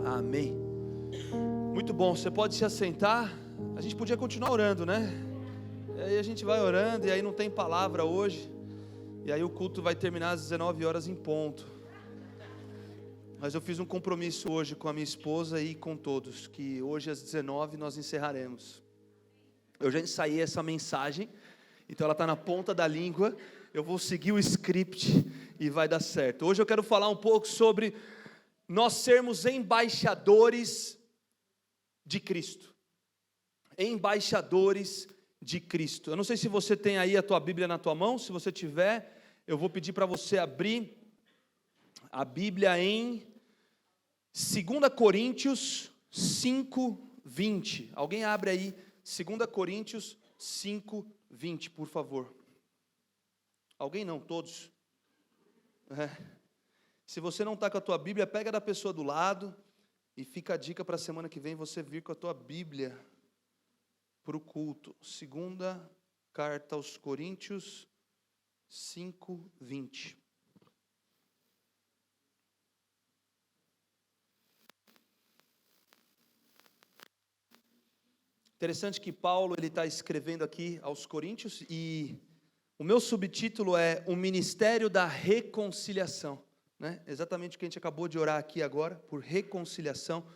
Amém. Muito bom, você pode se assentar. A gente podia continuar orando, né? E aí a gente vai orando, e aí não tem palavra hoje. E aí o culto vai terminar às 19 horas em ponto. Mas eu fiz um compromisso hoje com a minha esposa e com todos, que hoje às 19 nós encerraremos. Eu já ensaiei essa mensagem, então ela está na ponta da língua. Eu vou seguir o script e vai dar certo. Hoje eu quero falar um pouco sobre nós sermos embaixadores de Cristo. Embaixadores de Cristo. Eu não sei se você tem aí a tua Bíblia na tua mão. Se você tiver, eu vou pedir para você abrir a Bíblia em 2 Coríntios 5:20. Alguém abre aí 2 Coríntios 5:20, por favor. Alguém não, todos. Se você não está com a tua Bíblia, pega da pessoa do lado. E fica a dica para a semana que vem você vir com a tua Bíblia para o culto. 2 carta aos Coríntios 5:20. Interessante que Paulo está escrevendo aqui aos Coríntios e o meu subtítulo é o Ministério da Reconciliação, né? Exatamente o que a gente acabou de orar aqui agora, por reconciliação.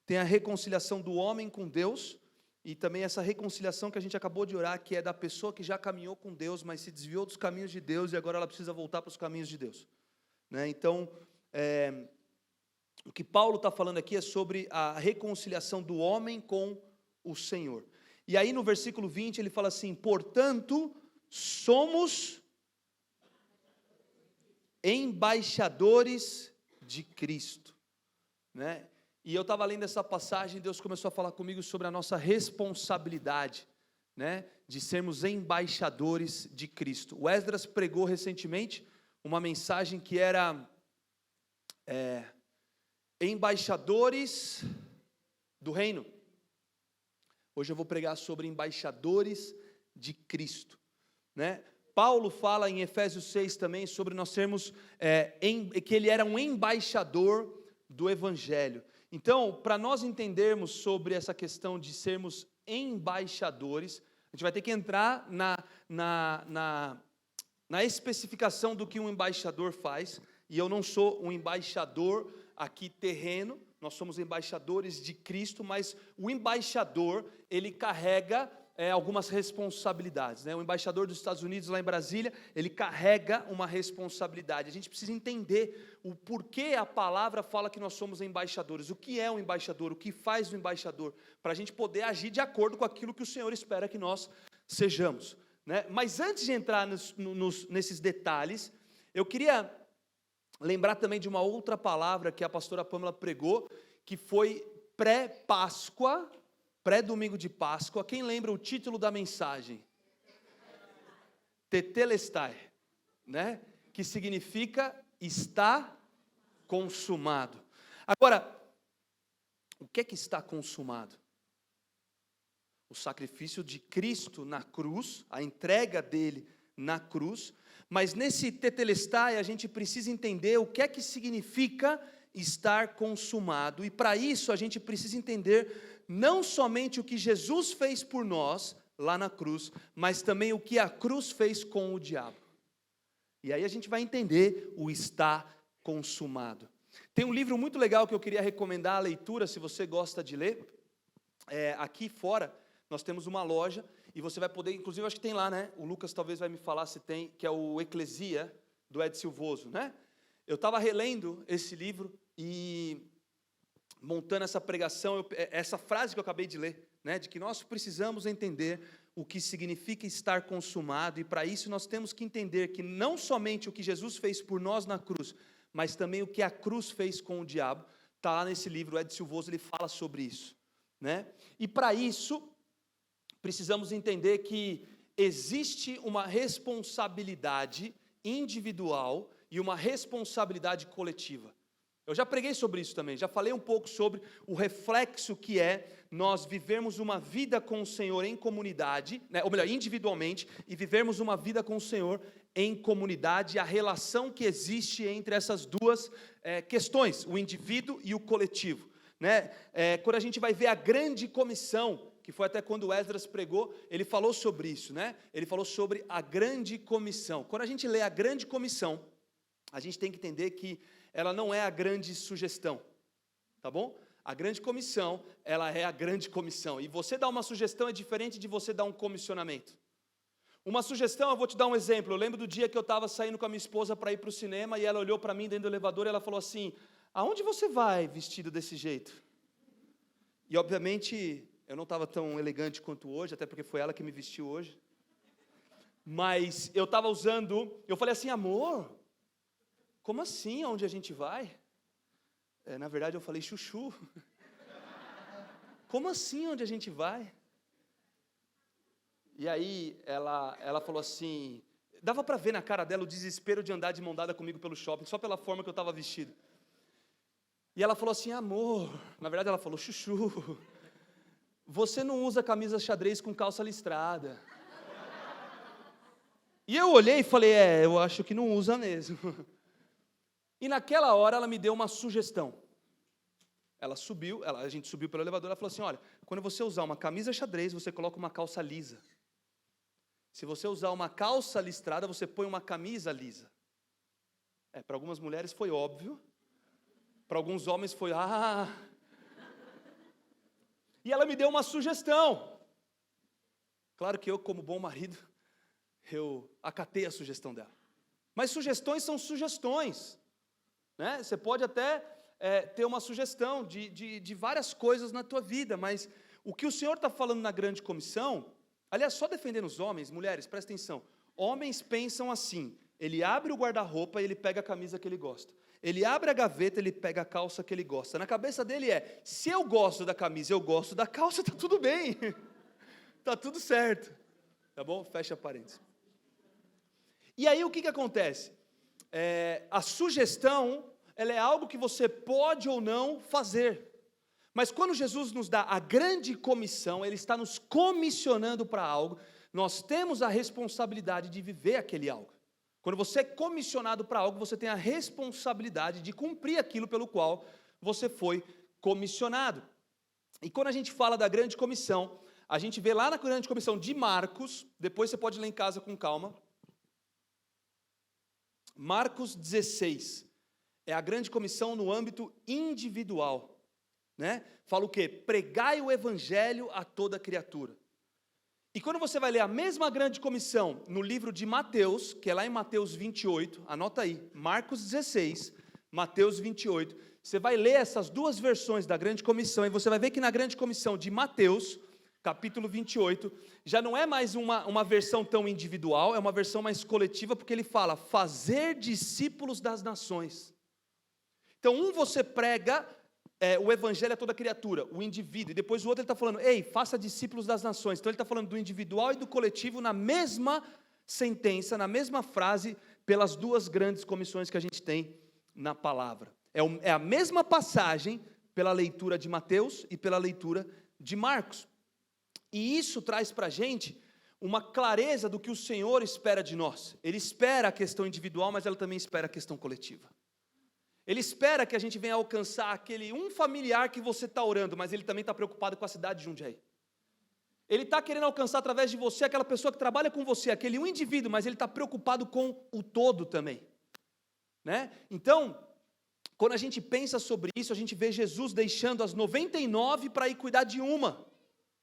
Tem a reconciliação do homem com Deus e também essa reconciliação que a gente acabou de orar, que é da pessoa que já caminhou com Deus, mas se desviou dos caminhos de Deus e agora ela precisa voltar para os caminhos de Deus, né? Então, o que Paulo está falando aqui é sobre a reconciliação do homem com o Senhor. E aí no versículo 20 ele fala assim: portanto, somos embaixadores de Cristo, né? E eu estava lendo essa passagem e Deus começou a falar comigo sobre a nossa responsabilidade, né, de sermos embaixadores de Cristo. O Esdras pregou recentemente uma mensagem que era embaixadores do reino. Hoje eu vou pregar sobre embaixadores de Cristo, né? Paulo fala em Efésios 6 também sobre nós sermos, que ele era um embaixador do Evangelho. Então, para nós entendermos sobre essa questão de sermos embaixadores, a gente vai ter que entrar na especificação do que um embaixador faz. E eu não sou um embaixador aqui terreno, nós somos embaixadores de Cristo, mas o embaixador, ele carrega algumas responsabilidades, né? O embaixador dos Estados Unidos lá em Brasília, ele carrega uma responsabilidade. A gente precisa entender o porquê a palavra fala que nós somos embaixadores. O que é um embaixador? O que faz o embaixador? Para a gente poder agir de acordo com aquilo que o Senhor espera que nós sejamos, né? Mas antes de entrar nesses detalhes, eu queria lembrar também de uma outra palavra que a pastora Pâmela pregou, que foi pré-Páscoa, pré-domingo de Páscoa. Quem lembra o título da mensagem? Tetelestai, né? Que significa está consumado. Agora, o que é que está consumado? O sacrifício de Cristo na cruz, a entrega dele na cruz. Mas nesse tetelestai a gente precisa entender o que é que significa estar consumado. E para isso a gente precisa entender não somente o que Jesus fez por nós lá na cruz, mas também o que a cruz fez com o diabo. E aí a gente vai entender o está consumado. Tem um livro muito legal que eu queria recomendar a leitura, se você gosta de ler. Aqui fora nós temos uma loja e você vai poder, inclusive acho que tem lá, né? O Lucas talvez vai me falar se tem, que é o Eclesia, do Ed Silvoso, né? Eu estava relendo esse livro e montando essa pregação, essa frase que eu acabei de ler, né, de que nós precisamos entender o que significa estar consumado, e para isso nós temos que entender que não somente o que Jesus fez por nós na cruz, mas também o que a cruz fez com o diabo. Está lá nesse livro, o Ed Silvoso, ele fala sobre isso, né? E para isso, precisamos entender que existe uma responsabilidade individual e uma responsabilidade coletiva. Eu já preguei sobre isso também, já falei um pouco sobre o reflexo que é nós vivermos uma vida com o Senhor em comunidade, né, ou melhor, individualmente, e vivermos uma vida com o Senhor em comunidade, a relação que existe entre essas duas questões, o indivíduo e o coletivo. né? Quando a gente vai ver a grande comissão, que foi até quando o Esdras pregou, ele falou sobre isso, né? Ele falou sobre a grande comissão. Quando a gente lê a grande comissão, a gente tem que entender que ela não é a grande sugestão, tá bom? A grande comissão, ela é a grande comissão. E você dar uma sugestão é diferente de você dar um comissionamento. Uma sugestão, eu vou te dar um exemplo. Eu lembro do dia que eu estava saindo com a minha esposa para ir para o cinema e ela olhou para mim dentro do elevador e ela falou assim: aonde você vai vestido desse jeito? E obviamente eu não estava tão elegante quanto hoje, até porque foi ela que me vestiu hoje. Mas eu estava eu falei assim: amor, como assim, aonde a gente vai? Na verdade eu falei chuchu. Como assim, onde a gente vai? E aí ela falou assim, dava para ver na cara dela o desespero de andar de mão dada comigo pelo shopping, só pela forma que eu estava vestido. E ela falou assim: amor, na verdade ela falou: chuchu, você não usa camisa xadrez com calça listrada. E eu olhei e falei: eu acho que não usa mesmo. E naquela hora ela me deu uma sugestão. A gente subiu pelo elevador, ela falou assim: olha, quando você usar uma camisa xadrez, você coloca uma calça lisa. Se você usar uma calça listrada, você põe uma camisa lisa. Para algumas mulheres foi óbvio, para alguns homens foi E ela me deu uma sugestão. Claro que eu, como bom marido, eu acatei a sugestão dela. Mas sugestões são sugestões, né? Você pode até ter uma sugestão de várias coisas na tua vida, mas o que o Senhor está falando na grande comissão, aliás, só defendendo os homens, mulheres, presta atenção, homens pensam assim: ele abre o guarda-roupa e ele pega a camisa que ele gosta, ele abre a gaveta, ele pega a calça que ele gosta, na cabeça dele se eu gosto da camisa, eu gosto da calça, está tudo bem, está tudo certo, tá bom? Fecha parênteses. E aí o que acontece? A sugestão, ela é algo que você pode ou não fazer. Mas quando Jesus nos dá a grande comissão, Ele está nos comissionando para algo, nós temos a responsabilidade de viver aquele algo. Quando você é comissionado para algo, você tem a responsabilidade de cumprir aquilo pelo qual você foi comissionado. E quando a gente fala da grande comissão, a gente vê lá na grande comissão de Marcos, depois você pode ler em casa com calma, Marcos 16, é a grande comissão no âmbito individual, né? Fala o quê? Pregai o evangelho a toda criatura. E quando você vai ler a mesma grande comissão no livro de Mateus, que é lá em Mateus 28, anota aí, Marcos 16, Mateus 28, você vai ler essas duas versões da grande comissão, e você vai ver que na grande comissão de Mateus, capítulo 28, já não é mais uma versão tão individual, é uma versão mais coletiva, porque ele fala, fazer discípulos das nações. Então, você prega o evangelho a toda criatura, o indivíduo, e depois o outro ele está falando, ei, faça discípulos das nações. Então ele está falando do individual e do coletivo na mesma sentença, na mesma frase, pelas duas grandes comissões que a gente tem na palavra. É a mesma passagem pela leitura de Mateus e pela leitura de Marcos. E isso traz para a gente uma clareza do que o Senhor espera de nós. Ele espera a questão individual, mas ele também espera a questão coletiva. Ele espera que a gente venha alcançar aquele familiar que você está orando, mas ele também está preocupado com a cidade de Jundiaí. Ele está querendo alcançar através de você aquela pessoa que trabalha com você, aquele indivíduo, mas ele está preocupado com o todo também, né? Então, quando a gente pensa sobre isso, a gente vê Jesus deixando as 99 para ir cuidar de uma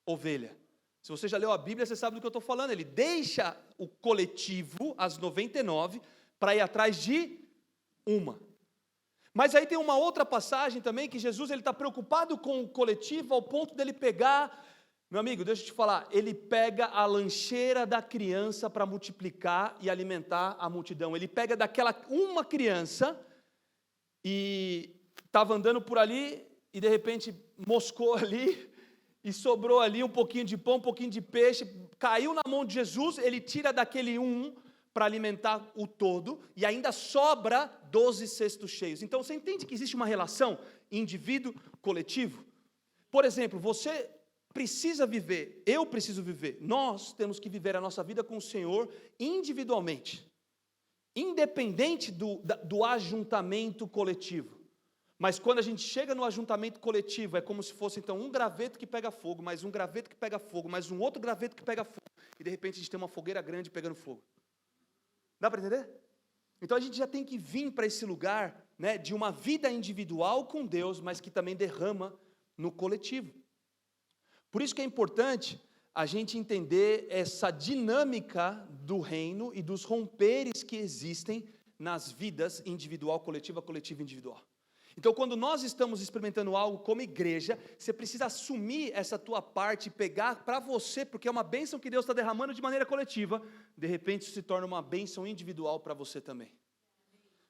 ovelha. Se você já leu a Bíblia, você sabe do que eu estou falando. Ele deixa o coletivo, as 99, para ir atrás de uma. Mas aí tem uma outra passagem também, que Jesus está preocupado com o coletivo, ao ponto dele pegar, meu amigo, deixa eu te falar, ele pega a lancheira da criança para multiplicar e alimentar a multidão. Ele pega daquela uma criança, e estava andando por ali, e de repente moscou ali, e sobrou ali um pouquinho de pão, um pouquinho de peixe, caiu na mão de Jesus, ele tira daquele para alimentar o todo, e ainda sobra 12 cestos cheios. Então você entende que existe uma relação indivíduo-coletivo? Por exemplo, você precisa viver, eu preciso viver, nós temos que viver a nossa vida com o Senhor individualmente, independente do ajuntamento coletivo. Mas quando a gente chega no ajuntamento coletivo, é como se fosse então um graveto que pega fogo, mais um graveto que pega fogo, mais um outro graveto que pega fogo, e de repente a gente tem uma fogueira grande pegando fogo. Dá para entender? Então a gente já tem que vir para esse lugar, né, de uma vida individual com Deus, mas que também derrama no coletivo. Por isso que é importante a gente entender essa dinâmica do reino e dos romperes que existem nas vidas individual, coletiva, coletiva, individual. Então, quando nós estamos experimentando algo como igreja, você precisa assumir essa tua parte e pegar para você, porque é uma bênção que Deus está derramando de maneira coletiva, de repente isso se torna uma bênção individual para você também.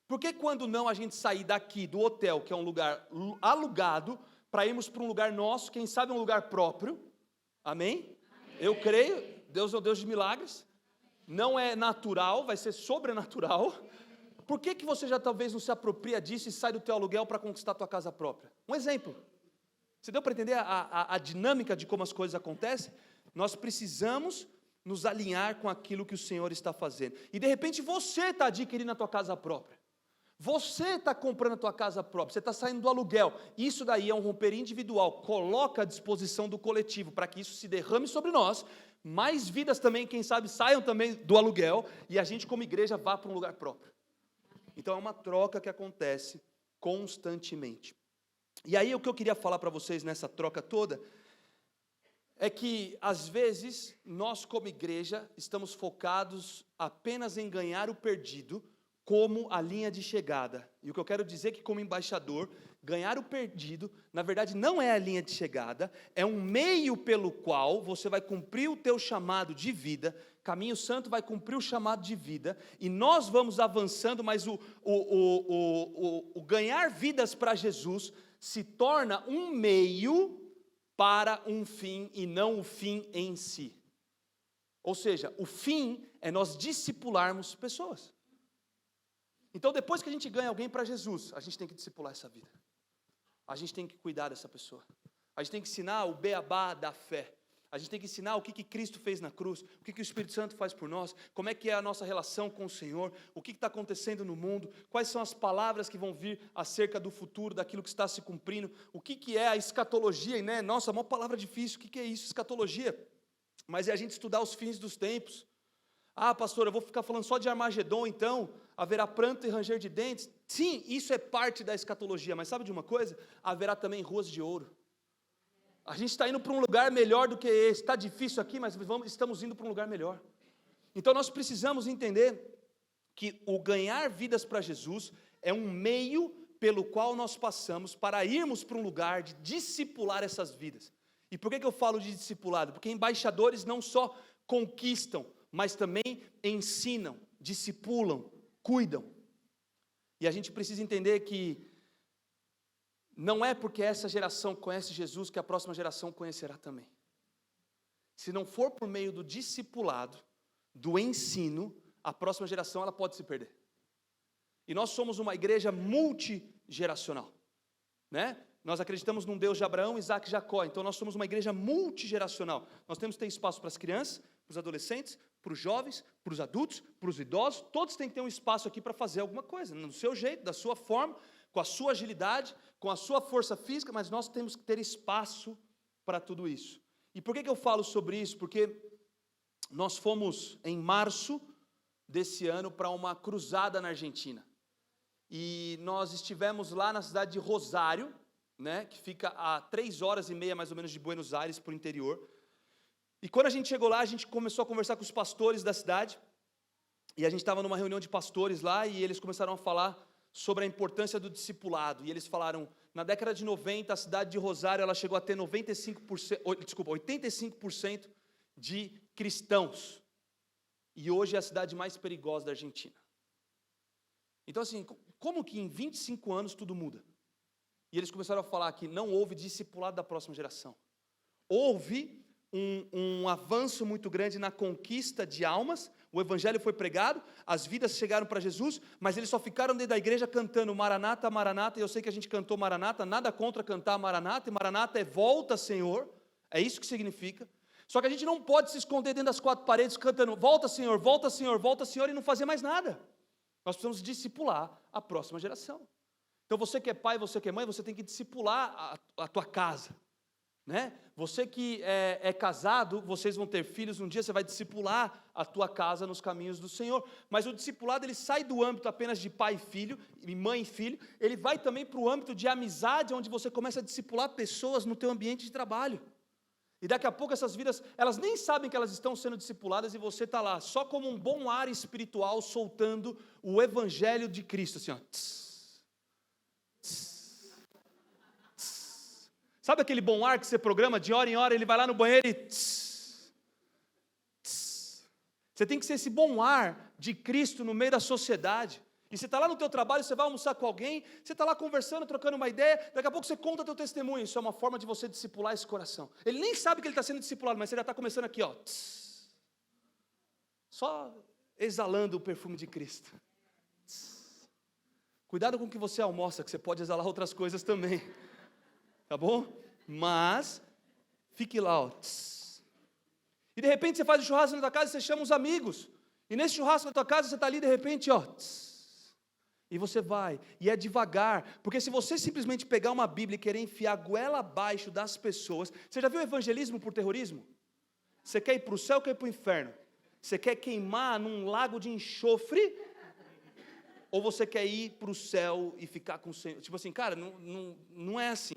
Porque quando não a gente sair daqui do hotel, que é um lugar alugado, para irmos para um lugar nosso, quem sabe um lugar próprio, amém? Eu creio, Deus é o Deus de milagres, não é natural, vai ser sobrenatural. Por que você já talvez não se apropria disso e sai do teu aluguel para conquistar a tua casa própria? Um exemplo. Você deu para entender a dinâmica de como as coisas acontecem? Nós precisamos nos alinhar com aquilo que o Senhor está fazendo. E de repente você está adquirindo a tua casa própria. Você está comprando a tua casa própria, você está saindo do aluguel. Isso daí é um romper individual. Coloca à disposição do coletivo para que isso se derrame sobre nós. Mais vidas também, quem sabe, saiam também do aluguel e a gente como igreja vá para um lugar próprio. Então é uma troca que acontece constantemente. E aí o que eu queria falar para vocês nessa troca toda é que às vezes nós como igreja estamos focados apenas em ganhar o perdido como a linha de chegada. E o que eu quero dizer é que como embaixador, ganhar o perdido, na verdade não é a linha de chegada, é um meio pelo qual você vai cumprir o teu chamado de vida. Caminho Santo vai cumprir o chamado de vida, e nós vamos avançando, mas o ganhar vidas para Jesus se torna um meio para um fim, e não o fim em si. Ou seja, o fim é nós discipularmos pessoas. Então depois que a gente ganha alguém para Jesus, a gente tem que discipular essa vida. A gente tem que cuidar dessa pessoa. A gente tem que ensinar o beabá da fé. A gente tem que ensinar o que Cristo fez na cruz, o que o Espírito Santo faz por nós, como é que é a nossa relação com o Senhor, o que está acontecendo no mundo, quais são as palavras que vão vir acerca do futuro, daquilo que está se cumprindo, o que é a escatologia, né? Nossa, uma palavra difícil, o que é isso, escatologia? Mas é a gente estudar os fins dos tempos. Ah, pastor, eu vou ficar falando só de Armagedon, então, haverá pranto e ranger de dentes. Sim, isso é parte da escatologia, mas sabe de uma coisa? Haverá também ruas de ouro. A gente está indo para um lugar melhor do que esse. Está difícil aqui, mas estamos indo para um lugar melhor. Então nós precisamos entender que o ganhar vidas para Jesus é um meio pelo qual nós passamos para irmos para um lugar de discipular essas vidas. E por que eu falo de discipulado? Porque embaixadores não só conquistam, mas também ensinam, discipulam, cuidam. E a gente precisa entender que não é porque essa geração conhece Jesus que a próxima geração conhecerá também. Se não for por meio do discipulado, do ensino, a próxima geração ela pode se perder. E nós somos uma igreja multigeracional, né? Nós acreditamos num Deus de Abraão, Isaac e Jacó. Então nós somos uma igreja multigeracional. Nós temos que ter espaço para as crianças, para os adolescentes, para os jovens, para os adultos, para os idosos. Todos têm que ter um espaço aqui para fazer alguma coisa, do seu jeito, da sua forma, com a sua agilidade, com a sua força física, mas nós temos que ter espaço para tudo isso. E por que eu falo sobre isso? Porque nós fomos em março desse ano para uma cruzada na Argentina. E nós estivemos lá na cidade de Rosário, né, que fica a 3 horas e meia mais ou menos de Buenos Aires, por interior. E quando a gente chegou lá, a gente começou a conversar com os pastores da cidade, e a gente estava numa reunião de pastores lá, e eles começaram a falar sobre a importância do discipulado, e eles falaram, na década de 90, a cidade de Rosário, ela chegou a ter 85% de cristãos, e hoje é a cidade mais perigosa da Argentina. Então assim, como que em 25 anos tudo muda? E eles começaram a falar que não houve discipulado da próxima geração. Houve um avanço muito grande na conquista de almas, o evangelho foi pregado, as vidas chegaram para Jesus, mas eles só ficaram dentro da igreja cantando Maranata, Maranata, e eu sei que a gente cantou Maranata, nada contra cantar Maranata, e Maranata é volta, Senhor, é isso que significa. Só que a gente não pode se esconder dentro das 4 paredes cantando volta, Senhor, volta, Senhor, volta, Senhor, e não fazer mais nada. Nós precisamos discipular a próxima geração. Então você que é pai, você que é mãe, você tem que discipular a tua casa, né? Você que é casado, vocês vão ter filhos, um dia você vai discipular a tua casa nos caminhos do Senhor. Mas o discipulado, ele sai do âmbito apenas de pai e filho, e mãe e filho, ele vai também para o âmbito de amizade, onde você começa a discipular pessoas no teu ambiente de trabalho. E daqui a pouco essas vidas, elas nem sabem que elas estão sendo discipuladas e você está lá, só como um bom ar espiritual, soltando o evangelho de Cristo, assim, ó. Sabe aquele bom ar que você programa de hora em hora, ele vai lá no banheiro e... Você tem que ser esse bom ar de Cristo no meio da sociedade. E você está lá no teu trabalho, você vai almoçar com alguém, você está lá conversando, trocando uma ideia, daqui a pouco você conta teu testemunho. Isso é uma forma de você discipular esse coração. Ele nem sabe que ele está sendo discipulado, mas você já está começando aqui, ó. Só exalando o perfume de Cristo. Cuidado com o que você almoça, que você pode exalar outras coisas também. Tá bom? Mas, fique lá, ó. E de repente você faz o churrasco na tua casa e você chama os amigos. E nesse churrasco na tua casa você está ali de repente, ó. E você vai, e é devagar. Porque se você simplesmente pegar uma Bíblia e querer enfiar a goela abaixo das pessoas. Você já viu evangelismo por terrorismo? Você quer ir para o céu ou quer ir para o inferno? Você quer queimar num lago de enxofre? Ou você quer ir para o céu e ficar com o Senhor? Tipo assim, cara, não é assim.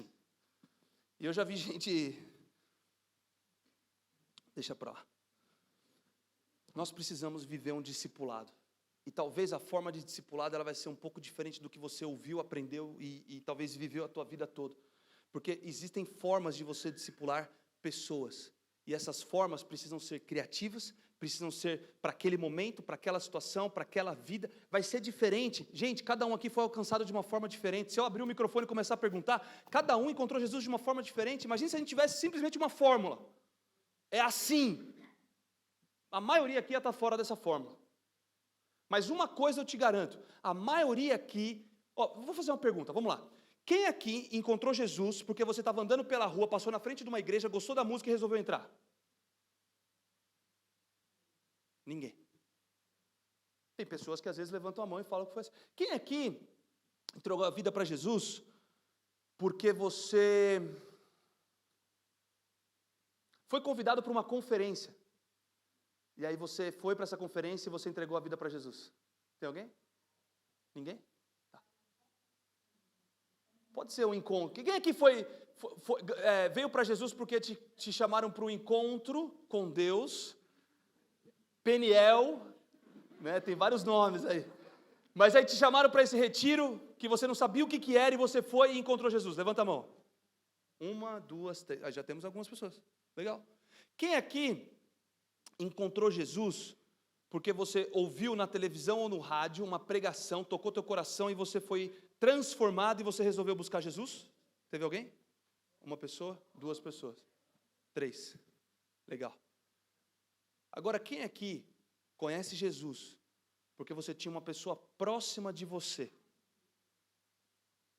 E eu já vi gente... Deixa para lá. Nós precisamos viver um discipulado. E talvez a forma de discipulado ela vai ser um pouco diferente do que você ouviu, aprendeu e talvez viveu a tua vida toda. Porque existem formas de você discipular pessoas. E essas formas precisam ser criativas, precisam ser para aquele momento, para aquela situação, para aquela vida. Vai ser diferente. Gente, cada um aqui foi alcançado de uma forma diferente. Se eu abrir o microfone e começar a perguntar, cada um encontrou Jesus de uma forma diferente. Imagina se a gente tivesse simplesmente uma fórmula. É assim. A maioria aqui ia estar fora dessa fórmula. Mas uma coisa eu te garanto, a maioria aqui... vou fazer uma pergunta, vamos lá. Quem aqui encontrou Jesus porque você estava andando pela rua, passou na frente de uma igreja, gostou da música e resolveu entrar? Ninguém. Tem pessoas que às vezes levantam a mão e falam que foi assim. Quem aqui entregou a vida para Jesus porque você foi convidado para uma conferência? E aí você foi para essa conferência e você entregou a vida para Jesus? Tem alguém? Ninguém? Tá. Pode ser um encontro. Quem aqui veio para Jesus porque te chamaram para um encontro com Deus? Peniel, né? Tem vários nomes aí. Mas aí te chamaram para esse retiro que você não sabia o que era e você foi e encontrou Jesus. Levanta a mão. 1, 2, 3. Já temos algumas pessoas. Legal. Quem aqui encontrou Jesus porque você ouviu na televisão ou no rádio uma pregação, tocou teu coração e você foi transformado e você resolveu buscar Jesus? Teve alguém? Uma pessoa? 2 pessoas? 3. Legal. Agora, quem aqui conhece Jesus porque você tinha uma pessoa próxima de você?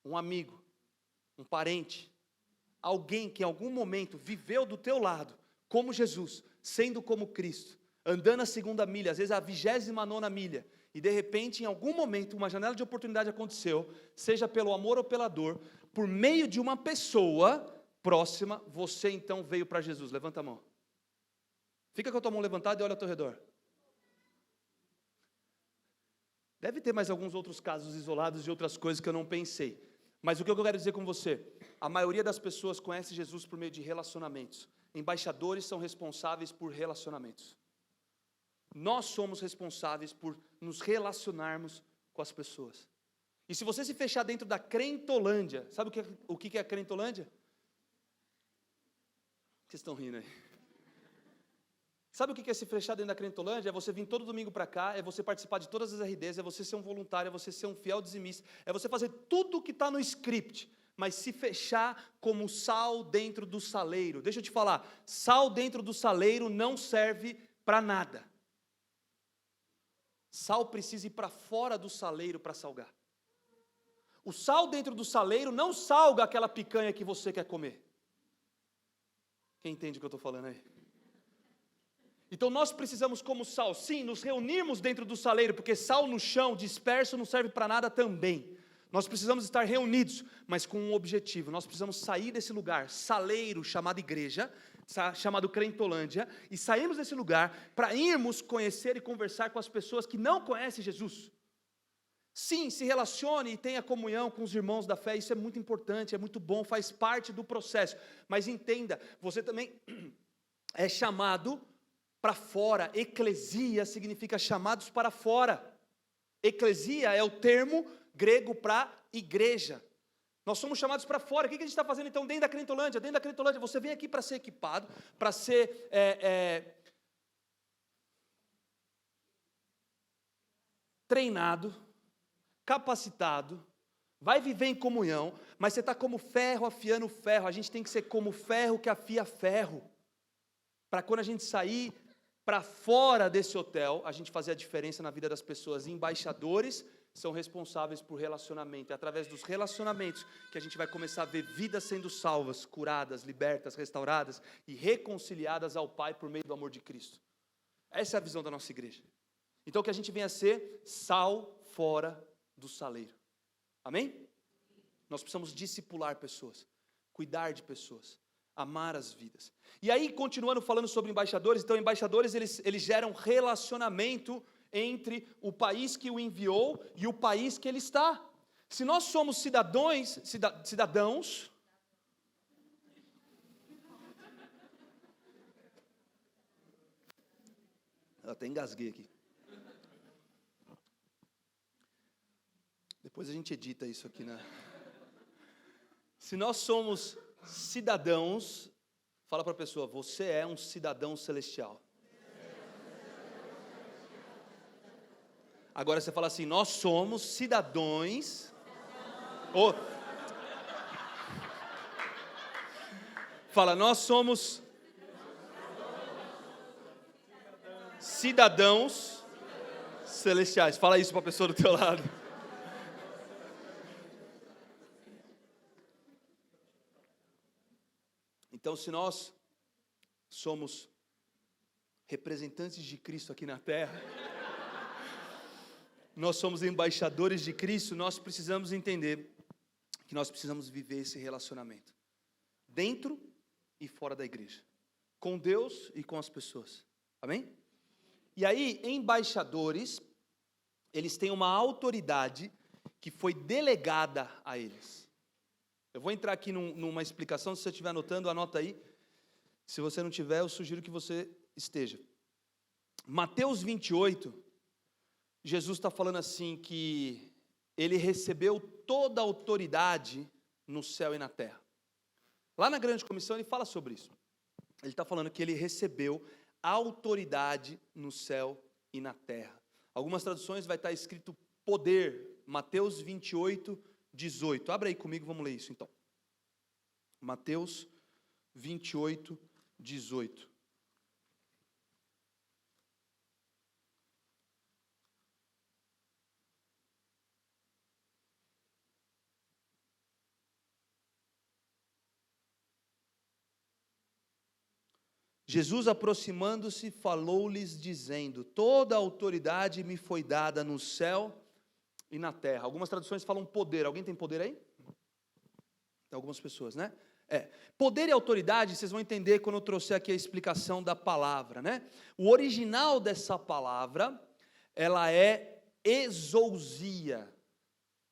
Um amigo, um parente, alguém que em algum momento viveu do teu lado, como Jesus, sendo como Cristo, andando a 2ª milha, às vezes a 29ª milha, e de repente, em algum momento, uma janela de oportunidade aconteceu, seja pelo amor ou pela dor, por meio de uma pessoa próxima, você então veio para Jesus. Levanta a mão. Fica com a tua mão levantada e olha ao teu redor. Deve ter mais alguns outros casos isolados de outras coisas que eu não pensei. Mas o que eu quero dizer com você? A maioria das pessoas conhece Jesus por meio de relacionamentos. Embaixadores são responsáveis por relacionamentos. Nós somos responsáveis por nos relacionarmos com as pessoas. E se você se fechar dentro da crentolândia, sabe o que é a crentolândia? Vocês estão rindo aí. Sabe o que é se fechar dentro da crentolândia? É você vir todo domingo para cá, é você participar de todas as RDs, é você ser um voluntário, é você ser um fiel dizimista, é você fazer tudo o que está no script, mas se fechar como sal dentro do saleiro. Deixa eu te falar, sal dentro do saleiro não serve para nada. Sal precisa ir para fora do saleiro para salgar. O sal dentro do saleiro não salga aquela picanha que você quer comer. Quem entende o que eu estou falando aí? Então nós precisamos, como sal, sim, nos reunirmos dentro do saleiro, porque sal no chão, disperso, não serve para nada também. Nós precisamos estar reunidos, mas com um objetivo. Nós precisamos sair desse lugar saleiro chamado igreja, chamado Crentolândia, e sairmos desse lugar para irmos conhecer e conversar com as pessoas que não conhecem Jesus. Sim, se relacione e tenha comunhão com os irmãos da fé, isso é muito importante, é muito bom, faz parte do processo. Mas entenda, você também é chamado para fora. Eclesia significa chamados para fora. Eclesia é o termo grego para igreja. Nós somos chamados para fora. O que a gente está fazendo então dentro da Crentolândia? Dentro da Crentolândia, você vem aqui para ser equipado, para ser treinado, capacitado, vai viver em comunhão, mas você está como ferro afiando ferro. A gente tem que ser como ferro que afia ferro, para quando a gente sair para fora desse hotel, a gente fazer a diferença na vida das pessoas. Embaixadores são responsáveis por relacionamento, é através dos relacionamentos que a gente vai começar a ver vidas sendo salvas, curadas, libertas, restauradas e reconciliadas ao Pai por meio do amor de Cristo. Essa é a visão da nossa igreja. Então que a gente venha a ser sal fora do saleiro. Amém? Nós precisamos discipular pessoas, cuidar de pessoas, amar as vidas. E aí, continuando falando sobre embaixadores, então embaixadores eles geram relacionamento entre o país que o enviou e o país que ele está. Se nós somos cidadãos, eu até engasguei aqui. Depois a gente edita isso aqui, né? Se nós somos cidadãos, fala para a pessoa, você é um cidadão celestial. Agora você fala assim, nós somos cidadãos. Fala, nós somos cidadãos celestiais. Fala isso para a pessoa do teu lado. Então, se nós somos representantes de Cristo aqui na terra, nós somos embaixadores de Cristo, nós precisamos entender que nós precisamos viver esse relacionamento, dentro e fora da igreja, com Deus e com as pessoas, amém? E aí, embaixadores, eles têm uma autoridade que foi delegada a eles. Eu vou entrar aqui numa explicação, se você estiver anotando, anota aí. Se você não tiver, eu sugiro que você esteja. Mateus 28, Jesus está falando assim que ele recebeu toda a autoridade no céu e na terra. Lá na grande comissão ele fala sobre isso. Ele está falando que ele recebeu a autoridade no céu e na terra. Algumas traduções vai estar escrito poder, Mateus 28, 18. Abra aí comigo, vamos ler isso então. Mateus 28, 18. Jesus, aproximando-se, falou-lhes dizendo, toda a autoridade me foi dada no céu e na terra. Algumas traduções falam poder. Alguém tem poder aí? Algumas pessoas, né? Poder e autoridade, vocês vão entender quando eu trouxer aqui a explicação da palavra, né? O original dessa palavra, ela é exousia,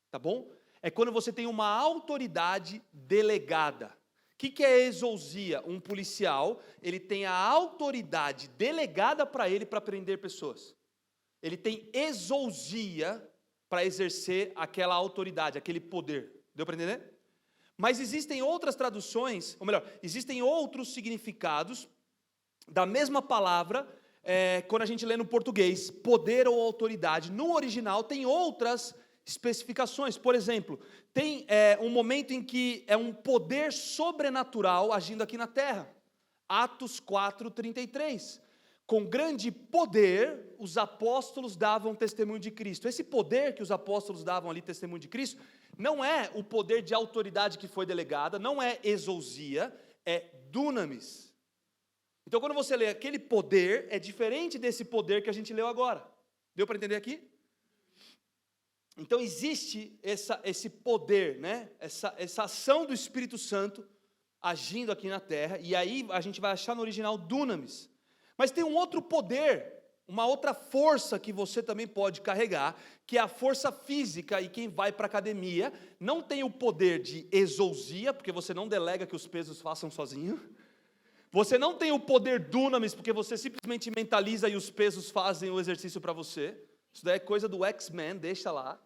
tá bom? É quando você tem uma autoridade delegada. O que é exousia? Um policial, ele tem a autoridade delegada para ele para prender pessoas. Ele tem exousia para exercer aquela autoridade, aquele poder. Deu para entender? Mas existem outras traduções, ou melhor, existem outros significados da mesma palavra, quando a gente lê no português, poder ou autoridade. No original tem outras especificações. Por exemplo, tem um momento em que é um poder sobrenatural agindo aqui na terra. Atos 4:33. Com grande poder, os apóstolos davam testemunho de Cristo. Esse poder que os apóstolos davam ali, testemunho de Cristo, não é o poder de autoridade que foi delegada, não é exousia, é dunamis. Então, quando você lê aquele poder, é diferente desse poder que a gente leu agora. Deu para entender aqui? Então existe esse poder, né? essa ação do Espírito Santo agindo aqui na terra, e aí a gente vai achar no original dunamis. Mas tem um outro poder, uma outra força que você também pode carregar, que é a força física, e quem vai para a academia não tem o poder de exousia, porque você não delega que os pesos façam sozinho. Você não tem o poder dunamis, porque você simplesmente mentaliza e os pesos fazem o exercício para você. Isso daí é coisa do X-Men, deixa lá.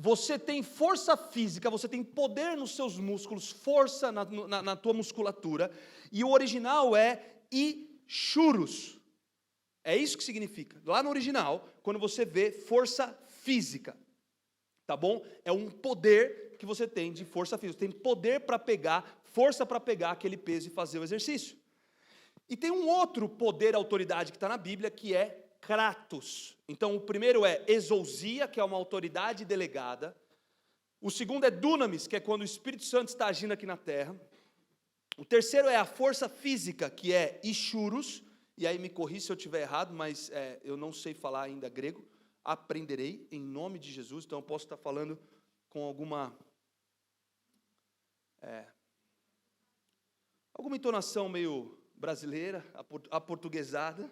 Você tem força física, você tem poder nos seus músculos, força na tua musculatura, e o original é ischuros. É isso que significa. Lá no original, quando você vê força física, tá bom? É um poder que você tem de força física. Você tem poder para pegar, força para pegar aquele peso e fazer o exercício. E tem um outro poder, autoridade que está na Bíblia, que é kratos. Então, o primeiro é exousia, que é uma autoridade delegada. O segundo é dunamis, que é quando o Espírito Santo está agindo aqui na terra. O terceiro é a força física, que é ischuros. E aí me corri se eu estiver errado, mas eu não sei falar ainda grego. Aprenderei em nome de Jesus. Então, eu posso estar falando com alguma entonação meio brasileira, aportuguesada.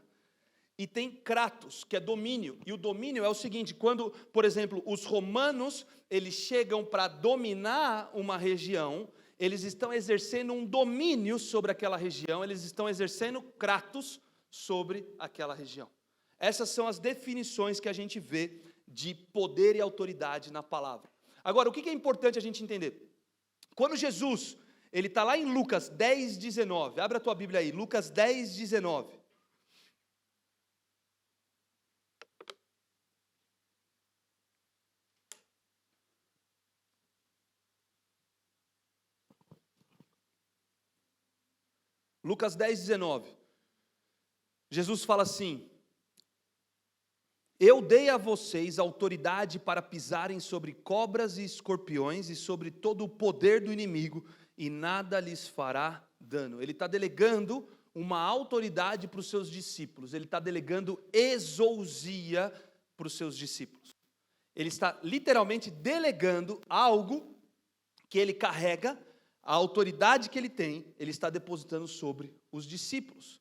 E tem kratos, que é domínio. E o domínio é o seguinte: quando, por exemplo, os romanos, eles chegam para dominar uma região, eles estão exercendo um domínio sobre aquela região, eles estão exercendo kratos sobre aquela região. Essas são as definições que a gente vê de poder e autoridade na palavra. Agora, o que é importante a gente entender? Quando Jesus, ele está lá em Lucas 10, 19, abre a tua Bíblia aí, Lucas 10, 19. Lucas 10, 19. Jesus fala assim: eu dei a vocês autoridade para pisarem sobre cobras e escorpiões e sobre todo o poder do inimigo, e nada lhes fará dano. Ele está delegando uma autoridade para os seus discípulos, ele está delegando exousia para os seus discípulos. Ele está literalmente delegando algo que ele carrega, a autoridade que ele tem, ele está depositando sobre os discípulos.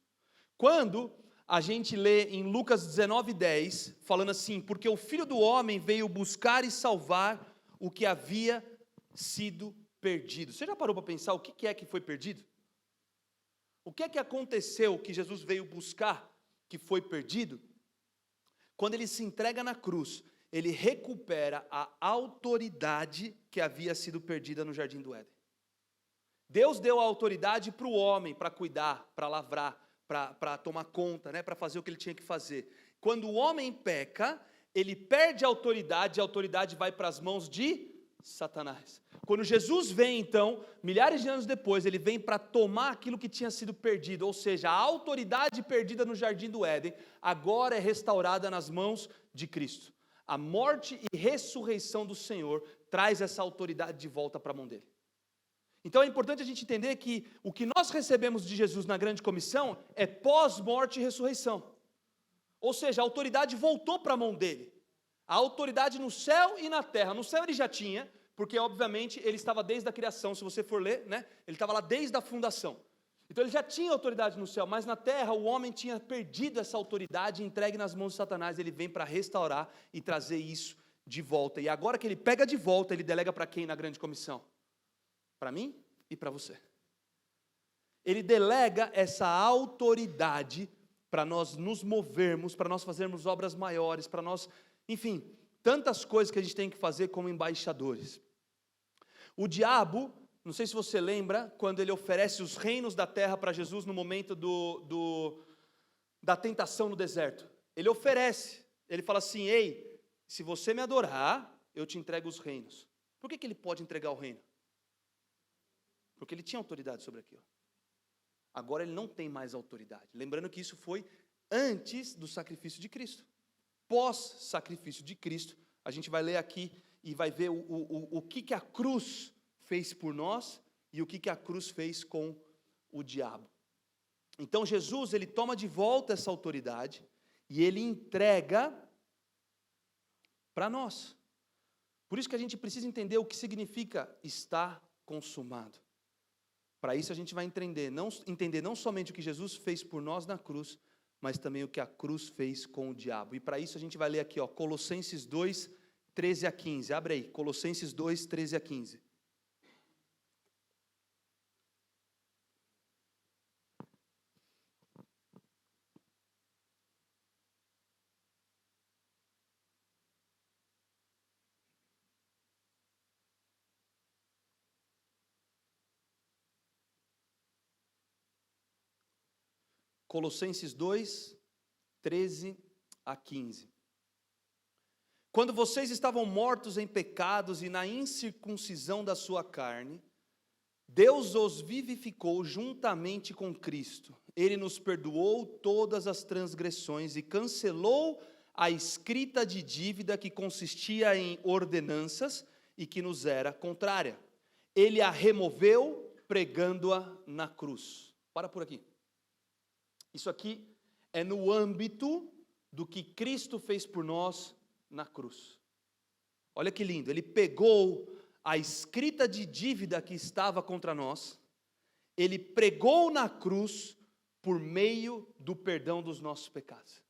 Quando a gente lê em Lucas 19:10, falando assim: porque o Filho do Homem veio buscar e salvar o que havia sido perdido. Você já parou para pensar o que é que foi perdido? O que é que aconteceu que Jesus veio buscar que foi perdido? Quando ele se entrega na cruz, ele recupera a autoridade que havia sido perdida no Jardim do Éden. Deus deu a autoridade para o homem, para cuidar, para lavrar, para tomar conta, né, para fazer o que ele tinha que fazer. Quando o homem peca, ele perde a autoridade vai para as mãos de Satanás. Quando Jesus vem, então, milhares de anos depois, ele vem para tomar aquilo que tinha sido perdido, ou seja, a autoridade perdida no Jardim do Éden, agora é restaurada nas mãos de Cristo. A morte e ressurreição do Senhor traz essa autoridade de volta para a mão dele. Então é importante a gente entender que o que nós recebemos de Jesus na grande comissão é pós-morte e ressurreição. Ou seja, a autoridade voltou para a mão dele. A autoridade no céu e na terra. No céu ele já tinha, porque obviamente ele estava desde a criação, se você for ler, né? Ele estava lá desde a fundação. Então ele já tinha autoridade no céu, mas na terra o homem tinha perdido essa autoridade, entregue nas mãos de Satanás. Ele vem para restaurar e trazer isso de volta. E agora que ele pega de volta, ele delega para quem na grande comissão? Para mim e para você. Ele delega essa autoridade para nós nos movermos, para nós fazermos obras maiores, para nós, enfim, tantas coisas que a gente tem que fazer como embaixadores. O diabo, não sei se você lembra, quando ele oferece os reinos da terra para Jesus no momento da tentação no deserto. Ele oferece, ele fala assim: ei, se você me adorar, eu te entrego os reinos. Por que ele pode entregar o reino? Porque ele tinha autoridade sobre aquilo. Agora ele não tem mais autoridade. Lembrando que isso foi antes do sacrifício de Cristo. Pós-sacrifício de Cristo, a gente vai ler aqui e vai ver o que a cruz fez por nós e o que a cruz fez com o diabo. Então Jesus, ele toma de volta essa autoridade e ele entrega para nós. Por isso que a gente precisa entender o que significa está consumado. Para isso a gente vai entender não somente o que Jesus fez por nós na cruz, mas também o que a cruz fez com o diabo. E para isso a gente vai ler aqui, Colossenses 2, 13 a 15. Abre aí, Colossenses 2, 13 a 15. Colossenses 2, 13 a 15. Quando vocês estavam mortos em pecados e na incircuncisão da sua carne, Deus os vivificou juntamente com Cristo. Ele nos perdoou todas as transgressões e cancelou a escrita de dívida que consistia em ordenanças e que nos era contrária. Ele a removeu, pregando-a na cruz. Para por aqui. Isso aqui é no âmbito do que Cristo fez por nós na cruz. Olha que lindo, ele pegou a escrita de dívida que estava contra nós, ele pregou na cruz por meio do perdão dos nossos pecados.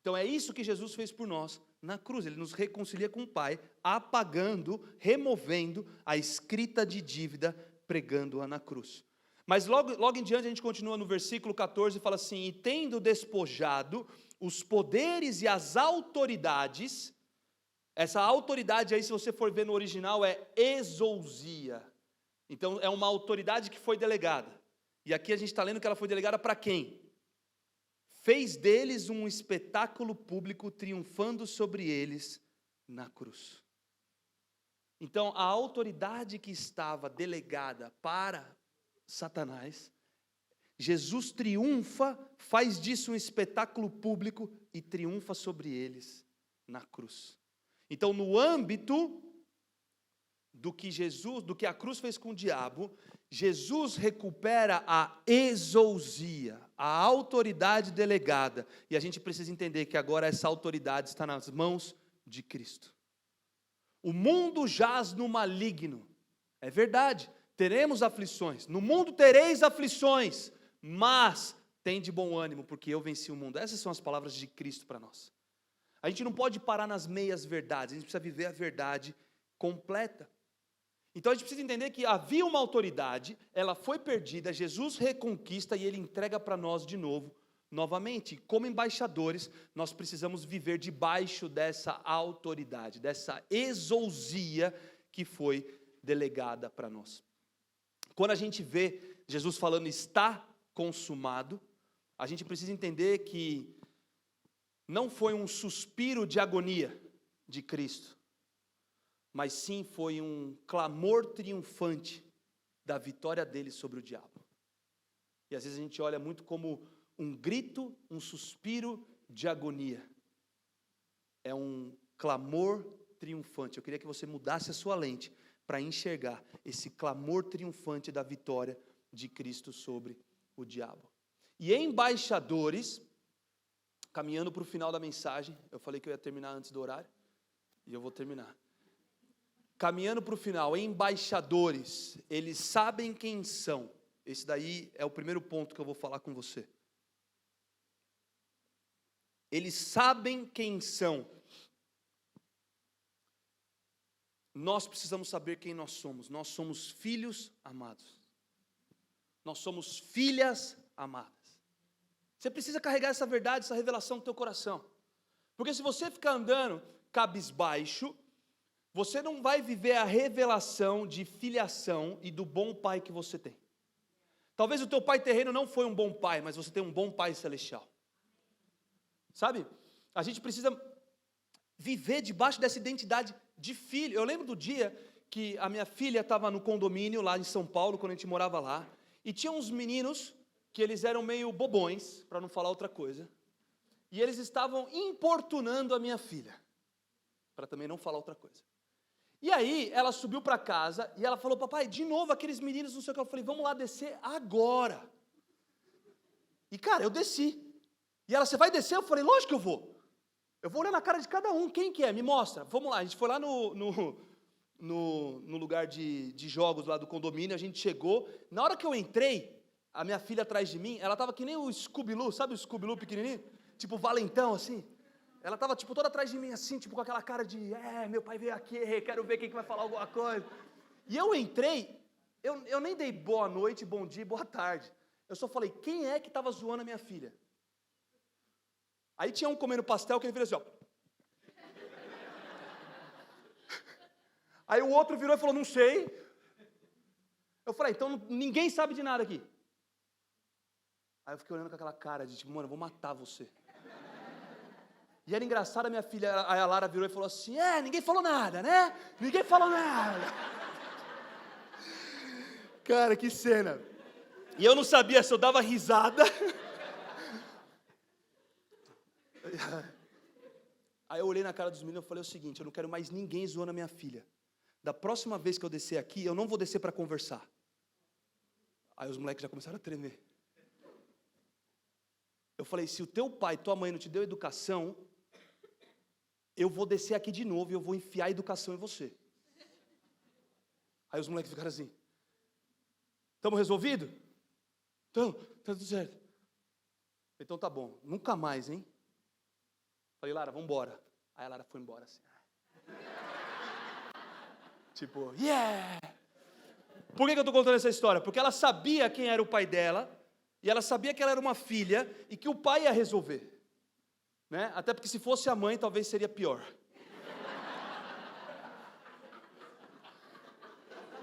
Então é isso que Jesus fez por nós na cruz, ele nos reconcilia com o Pai, apagando, removendo a escrita de dívida, pregando-a na cruz. Mas logo em diante a gente continua no versículo 14 e fala assim: e tendo despojado os poderes e as autoridades, essa autoridade aí, se você for ver no original, é exousia. Então é uma autoridade que foi delegada. E aqui a gente está lendo que ela foi delegada para quem? Fez deles um espetáculo público, triunfando sobre eles na cruz. Então a autoridade que estava delegada para Satanás, Jesus triunfa, faz disso um espetáculo público e triunfa sobre eles na cruz. Então, no âmbito do que a cruz fez com o diabo, Jesus recupera a exousia, a autoridade delegada, e a gente precisa entender que agora essa autoridade está nas mãos de Cristo. O mundo jaz no maligno, é verdade. Teremos aflições, no mundo tereis aflições, mas tem de bom ânimo, porque eu venci o mundo. Essas são as palavras de Cristo para nós. A gente não pode parar nas meias verdades, a gente precisa viver a verdade completa. Então a gente precisa entender que havia uma autoridade, ela foi perdida, Jesus reconquista e ele entrega para nós de novo, novamente. Como embaixadores, nós precisamos viver debaixo dessa autoridade, dessa exousia que foi delegada para nós. Quando a gente vê Jesus falando está consumado, a gente precisa entender que não foi um suspiro de agonia de Cristo, mas sim foi um clamor triunfante da vitória dele sobre o diabo. E às vezes a gente olha muito como um grito, um suspiro de agonia. É um clamor triunfante. Eu queria que você mudasse a sua lente para enxergar esse clamor triunfante da vitória de Cristo sobre o diabo. E embaixadores, caminhando para o final da mensagem, eu falei que eu ia terminar antes do horário, e eu vou terminar. Caminhando para o final, embaixadores, eles sabem quem são. Esse daí é o primeiro ponto que eu vou falar com você. Eles sabem quem são. Nós precisamos saber quem nós somos. Nós somos filhos amados. Nós somos filhas amadas. Você precisa carregar essa verdade, essa revelação no teu coração. Porque se você ficar andando cabisbaixo, você não vai viver a revelação de filiação e do bom pai que você tem. Talvez o teu pai terreno não foi um bom pai, mas você tem um bom pai celestial. Sabe? A gente precisa viver debaixo dessa identidade de filho. Eu lembro do dia que a minha filha estava no condomínio lá em São Paulo, quando a gente morava lá, e tinha uns meninos que eles eram meio bobões, para não falar outra coisa, e eles estavam importunando a minha filha, para também não falar outra coisa. E aí ela subiu para casa e ela falou: papai, de novo aqueles meninos, não sei o que. Eu falei: vamos lá descer agora. E cara, eu desci. E ela: você vai descer? Eu falei: lógico que eu vou. Eu vou olhar na cara de cada um, quem que é? Me mostra. Vamos lá, a gente foi lá no lugar de jogos lá do condomínio, a gente chegou. Na hora que eu entrei, a minha filha atrás de mim, ela estava que nem o Scooby-Loo, sabe o Scooby-Loo pequenininho? Tipo valentão, assim. Ela estava tipo toda atrás de mim, assim, tipo com aquela cara de, meu pai veio aqui, quero ver quem que vai falar alguma coisa. E eu entrei, eu nem dei boa noite, bom dia, boa tarde. Eu só falei, quem é que estava zoando a minha filha? Aí tinha um comendo pastel que ele fez assim, ó. Aí o outro virou e falou, não sei. Eu falei, então ninguém sabe de nada aqui. Aí eu fiquei olhando com aquela cara de tipo, mano, eu vou matar você. E era engraçado, a minha filha, aí a Lara virou e falou assim, ninguém falou nada, né? Ninguém falou nada. Cara, que cena. E eu não sabia se eu dava risada. Aí eu olhei na cara dos meninos e falei o seguinte, eu não quero mais ninguém zoando a minha filha. Da próxima vez que eu descer aqui, eu não vou descer para conversar. Aí os moleques já começaram a tremer. Eu falei, se o teu pai, tua mãe não te deu educação, eu vou descer aqui de novo e eu vou enfiar a educação em você. Aí os moleques ficaram assim, estamos resolvidos? Então, tá tudo certo. Então tá bom, nunca mais, hein? Falei, Lara, vamos embora. Aí a Lara foi embora assim. Tipo, yeah! Por que eu estou contando essa história? Porque ela sabia quem era o pai dela, e ela sabia que ela era uma filha, e que o pai ia resolver. Né? Até porque se fosse a mãe, talvez seria pior.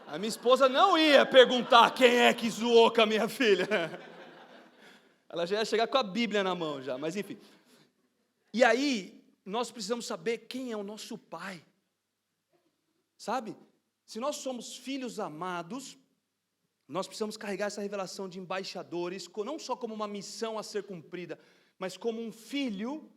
A minha esposa não ia perguntar quem é que zoou com a minha filha. Ela já ia chegar com a Bíblia na mão já, mas enfim. E aí, nós precisamos saber quem é o nosso pai. Sabe? Se nós somos filhos amados, nós precisamos carregar essa revelação de embaixadores, não só como uma missão a ser cumprida, mas como um filho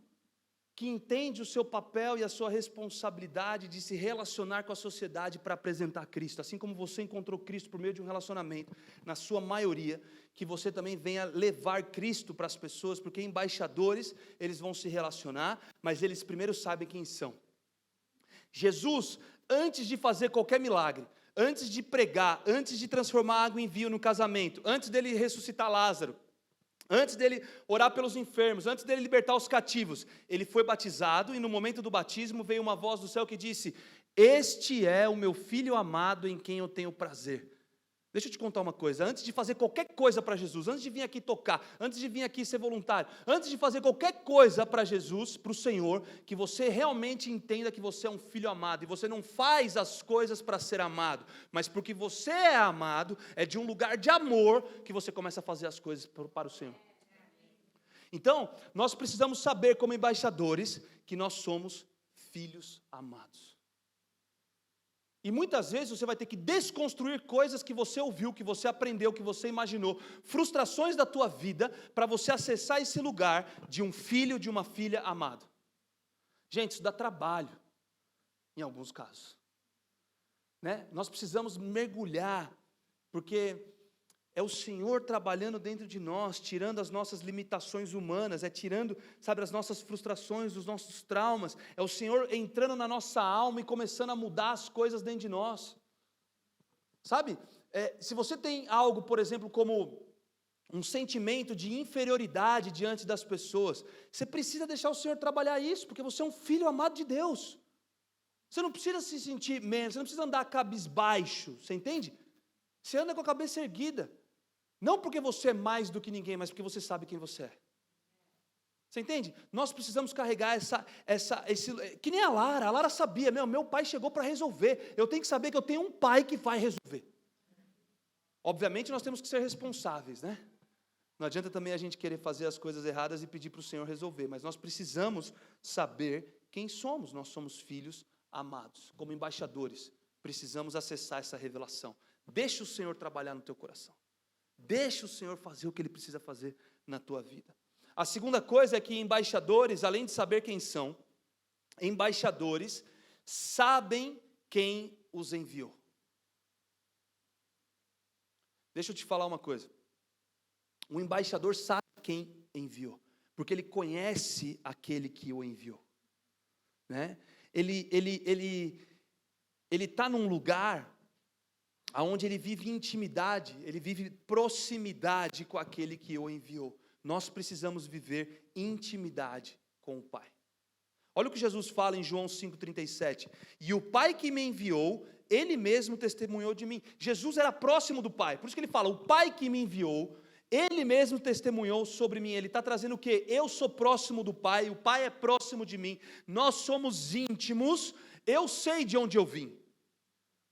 que entende o seu papel e a sua responsabilidade de se relacionar com a sociedade para apresentar Cristo. Assim como você encontrou Cristo por meio de um relacionamento, na sua maioria, que você também venha levar Cristo para as pessoas, porque embaixadores, eles vão se relacionar, mas eles primeiro sabem quem são. Jesus, antes de fazer qualquer milagre, antes de pregar, antes de transformar água em vinho no casamento, antes dele ressuscitar Lázaro, antes dele orar pelos enfermos, antes dele libertar os cativos, ele foi batizado e no momento do batismo veio uma voz do céu que disse, este é o meu filho amado em quem eu tenho prazer. Deixa eu te contar uma coisa, antes de fazer qualquer coisa para Jesus, antes de vir aqui tocar, antes de vir aqui ser voluntário, antes de fazer qualquer coisa para Jesus, para o Senhor, que você realmente entenda que você é um filho amado, e você não faz as coisas para ser amado, mas porque você é amado, é de um lugar de amor que você começa a fazer as coisas para o Senhor. Então, nós precisamos saber como embaixadores que nós somos filhos amados. E muitas vezes você vai ter que desconstruir coisas que você ouviu, que você aprendeu, que você imaginou, frustrações da tua vida, para você acessar esse lugar de um filho, de uma filha amado. Gente, isso dá trabalho, em alguns casos. Né? Nós precisamos mergulhar, porque é o Senhor trabalhando dentro de nós, tirando as nossas limitações humanas, tirando, sabe, as nossas frustrações, os nossos traumas, é o Senhor entrando na nossa alma e começando a mudar as coisas dentro de nós, sabe, se você tem algo, por exemplo, como um sentimento de inferioridade diante das pessoas, você precisa deixar o Senhor trabalhar isso, porque você é um filho amado de Deus, você não precisa se sentir menos, você não precisa andar cabisbaixo, você entende? Você anda com a cabeça erguida, não porque você é mais do que ninguém, mas porque você sabe quem você é. Você entende? Nós precisamos carregar que nem a Lara sabia, meu pai chegou para resolver, eu tenho que saber que eu tenho um pai que vai resolver. Obviamente nós temos que ser responsáveis, né? Não adianta também a gente querer fazer as coisas erradas e pedir para o Senhor resolver, mas nós precisamos saber quem somos, nós somos filhos amados, como embaixadores, precisamos acessar essa revelação. Deixa o Senhor trabalhar no teu coração. Deixa o Senhor fazer o que Ele precisa fazer na tua vida. A segunda coisa é que embaixadores, além de saber quem são, embaixadores sabem quem os enviou. Deixa eu te falar uma coisa. O embaixador sabe quem enviou, porque ele conhece aquele que o enviou. né? Ele está num lugar onde ele vive intimidade, ele vive proximidade com aquele que o enviou. Nós precisamos viver intimidade com o Pai. Olha o que Jesus fala em João 5,37. E o Pai que me enviou, Ele mesmo testemunhou de mim. Jesus era próximo do Pai, por isso que ele fala, o Pai que me enviou, Ele mesmo testemunhou sobre mim. Ele está trazendo o quê? Eu sou próximo do Pai, o Pai é próximo de mim, nós somos íntimos, eu sei de onde eu vim.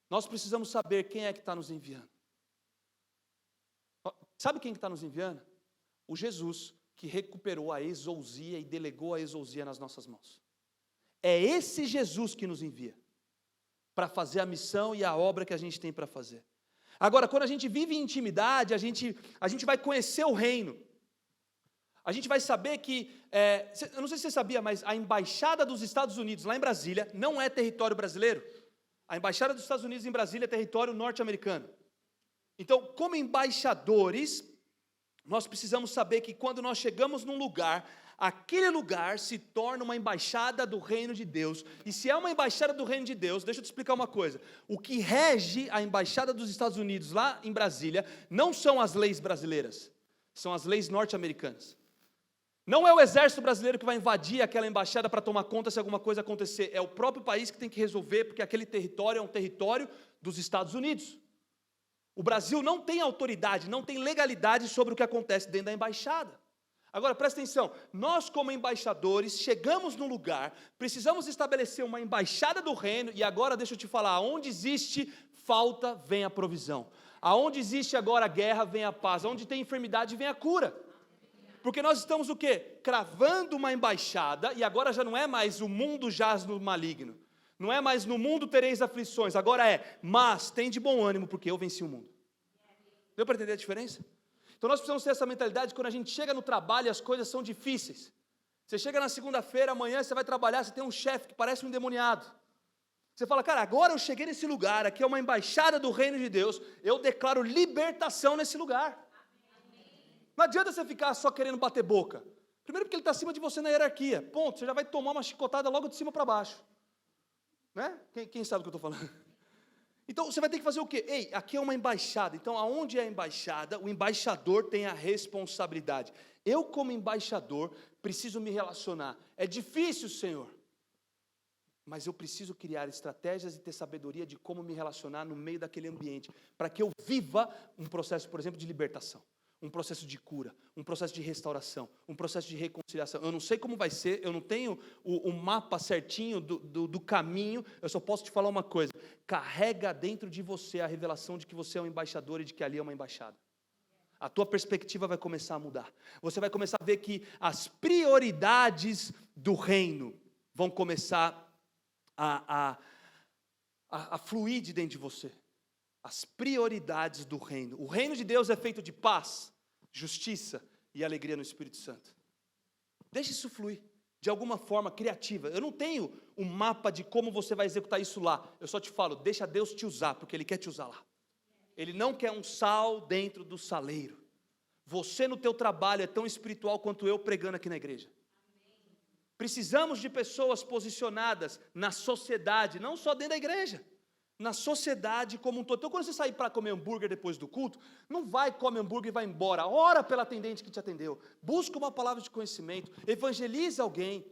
Nós precisamos saber quem é que está nos enviando. Sabe quem que está nos enviando? O Jesus, que recuperou a exousia e delegou a exousia nas nossas mãos. É esse Jesus que nos envia para fazer a missão e a obra que a gente tem para fazer. Agora, quando a gente vive em intimidade, a gente vai conhecer o reino. A gente vai saber que, eu não sei se você sabia, mas a embaixada dos Estados Unidos, lá em Brasília, não é território brasileiro. A embaixada dos Estados Unidos em Brasília é território norte-americano. Então, como embaixadores, nós precisamos saber que quando nós chegamos num lugar, aquele lugar se torna uma embaixada do reino de Deus. E se é uma embaixada do reino de Deus, deixa eu te explicar uma coisa. O que rege a embaixada dos Estados Unidos lá em Brasília não são as leis brasileiras, são as leis norte-americanas. Não é o exército brasileiro que vai invadir aquela embaixada para tomar conta se alguma coisa acontecer. É o próprio país que tem que resolver, porque aquele território é um território dos Estados Unidos. O Brasil não tem autoridade, não tem legalidade sobre o que acontece dentro da embaixada. Agora, presta atenção, nós como embaixadores, chegamos num lugar, precisamos estabelecer uma embaixada do reino, e agora deixa eu te falar, aonde existe falta, vem a provisão. Aonde existe agora guerra, vem a paz. Aonde tem enfermidade, vem a cura. Porque nós estamos o quê? Cravando uma embaixada, e agora já não é mais o mundo jaz no maligno. Não é mais no mundo tereis aflições, agora é, mas tem de bom ânimo, porque eu venci o mundo. Deu para entender a diferença? Então nós precisamos ter essa mentalidade quando a gente chega no trabalho e as coisas são difíceis. Você chega na segunda-feira, amanhã você vai trabalhar, você tem um chefe que parece um endemoniado. Você fala, cara, agora eu cheguei nesse lugar, aqui é uma embaixada do reino de Deus, eu declaro libertação nesse lugar. Não adianta você ficar só querendo bater boca. Primeiro porque ele está acima de você na hierarquia. Ponto, você já vai tomar uma chicotada logo de cima para baixo. Né? Quem sabe o que eu estou falando? Então você vai ter que fazer o quê? Ei, aqui é uma embaixada. Então aonde é a embaixada, o embaixador tem a responsabilidade. Eu como embaixador preciso me relacionar. É difícil, Senhor. Mas eu preciso criar estratégias e ter sabedoria de como me relacionar no meio daquele ambiente. Para que eu viva um processo, por exemplo, de libertação. Um processo de cura, um processo de restauração, um processo de reconciliação. Eu não sei como vai ser, eu não tenho o mapa certinho do caminho, eu só posso te falar uma coisa: carrega dentro de você a revelação de que você é um embaixador e de que ali é uma embaixada. A tua perspectiva vai começar a mudar. Você vai começar a ver que as prioridades do reino vão começar a fluir de dentro de você. As prioridades do reino. O reino de Deus é feito de paz, justiça e alegria no Espírito Santo. Deixa isso fluir, de alguma forma criativa. Eu não tenho um mapa de como você vai executar isso lá. Eu só te falo, deixa Deus te usar, porque Ele quer te usar lá. Ele não quer um sal dentro do saleiro. Você no teu trabalho é tão espiritual quanto eu pregando aqui na igreja. Precisamos de pessoas posicionadas na sociedade, não só dentro da igreja. Na sociedade como um todo. Então quando você sair para comer hambúrguer depois do culto, não vai, come hambúrguer e vai embora. Ora pela atendente que te atendeu. Busca uma palavra de conhecimento. Evangelize alguém.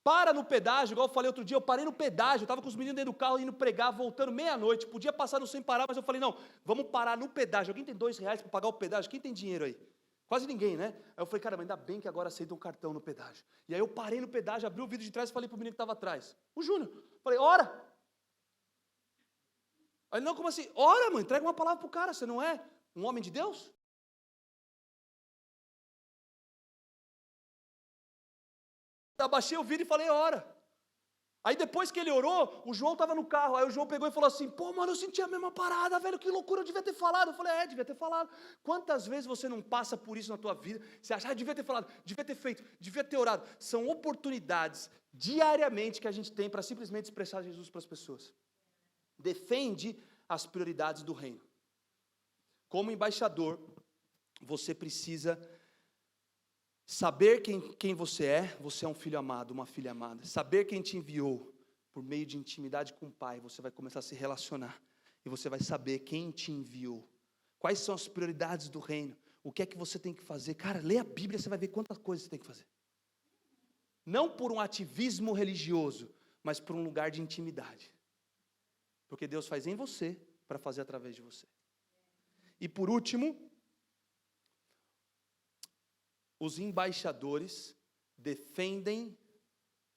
Para no pedágio, igual eu falei outro dia, eu parei no pedágio, eu estava com os meninos dentro do carro, indo pregar, voltando meia-noite, podia passar no sem parar, mas eu falei, não, vamos parar no pedágio. Alguém tem R$2 para pagar o pedágio? Quem tem dinheiro aí? Quase ninguém, né? Aí eu falei, cara, mas ainda bem que agora aceita um cartão no pedágio. E aí eu parei no pedágio, abri o vidro de trás e falei para o menino que estava atrás, o Júnior, falei, ora! Aí não, como assim? Ora, mãe, entrega uma palavra para o cara, você não é um homem de Deus? Abaixei o vidro e falei, ora. Aí depois que ele orou, o João estava no carro, aí o João pegou e falou assim, pô, mano, eu senti a mesma parada, velho, que loucura, eu devia ter falado. Eu falei, devia ter falado. Quantas vezes você não passa por isso na tua vida, você acha, devia ter falado, devia ter feito, devia ter orado. São oportunidades, diariamente, que a gente tem para simplesmente expressar Jesus para as pessoas. Defende as prioridades do reino. Como embaixador, você precisa saber quem você é um filho amado, uma filha amada. Saber quem te enviou. por meio de intimidade com o Pai, você vai começar a se relacionar. E você vai saber quem te enviou. Quais são as prioridades do reino. O que é que você tem que fazer. Cara, lê a Bíblia, você vai ver quantas coisas você tem que fazer. Não por um ativismo religioso, mas por um lugar de intimidade. Porque Deus faz em você, para fazer através de você. E por último, os embaixadores defendem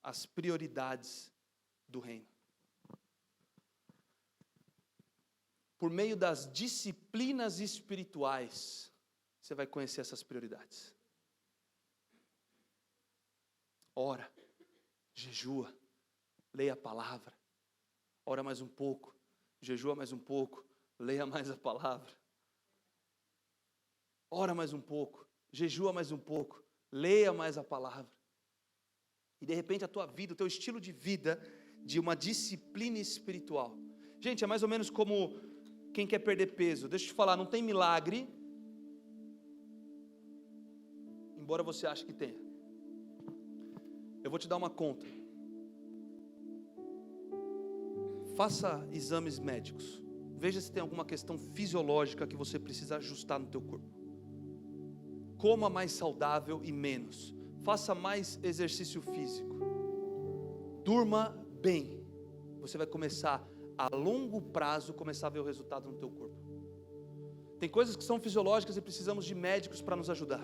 as prioridades do reino. Por meio das disciplinas espirituais, você vai conhecer essas prioridades. Ora, jejua, leia a palavra, ora mais um pouco, jejua mais um pouco, leia mais a palavra. Ora mais um pouco, jejua mais um pouco, leia mais a palavra. E de repente a tua vida, o teu estilo de vida, de uma disciplina espiritual. Gente, é mais ou menos como quem quer perder peso. Deixa eu te falar, não tem milagre, embora você ache que tenha. Eu vou te dar uma conta. Faça exames médicos. Veja se tem alguma questão fisiológica que você precisa ajustar no teu corpo. Coma mais saudável e menos. Faça mais exercício físico. Durma bem. Você vai começar a longo prazo começar a ver o resultado no teu corpo. Tem coisas que são fisiológicas e precisamos de médicos para nos ajudar.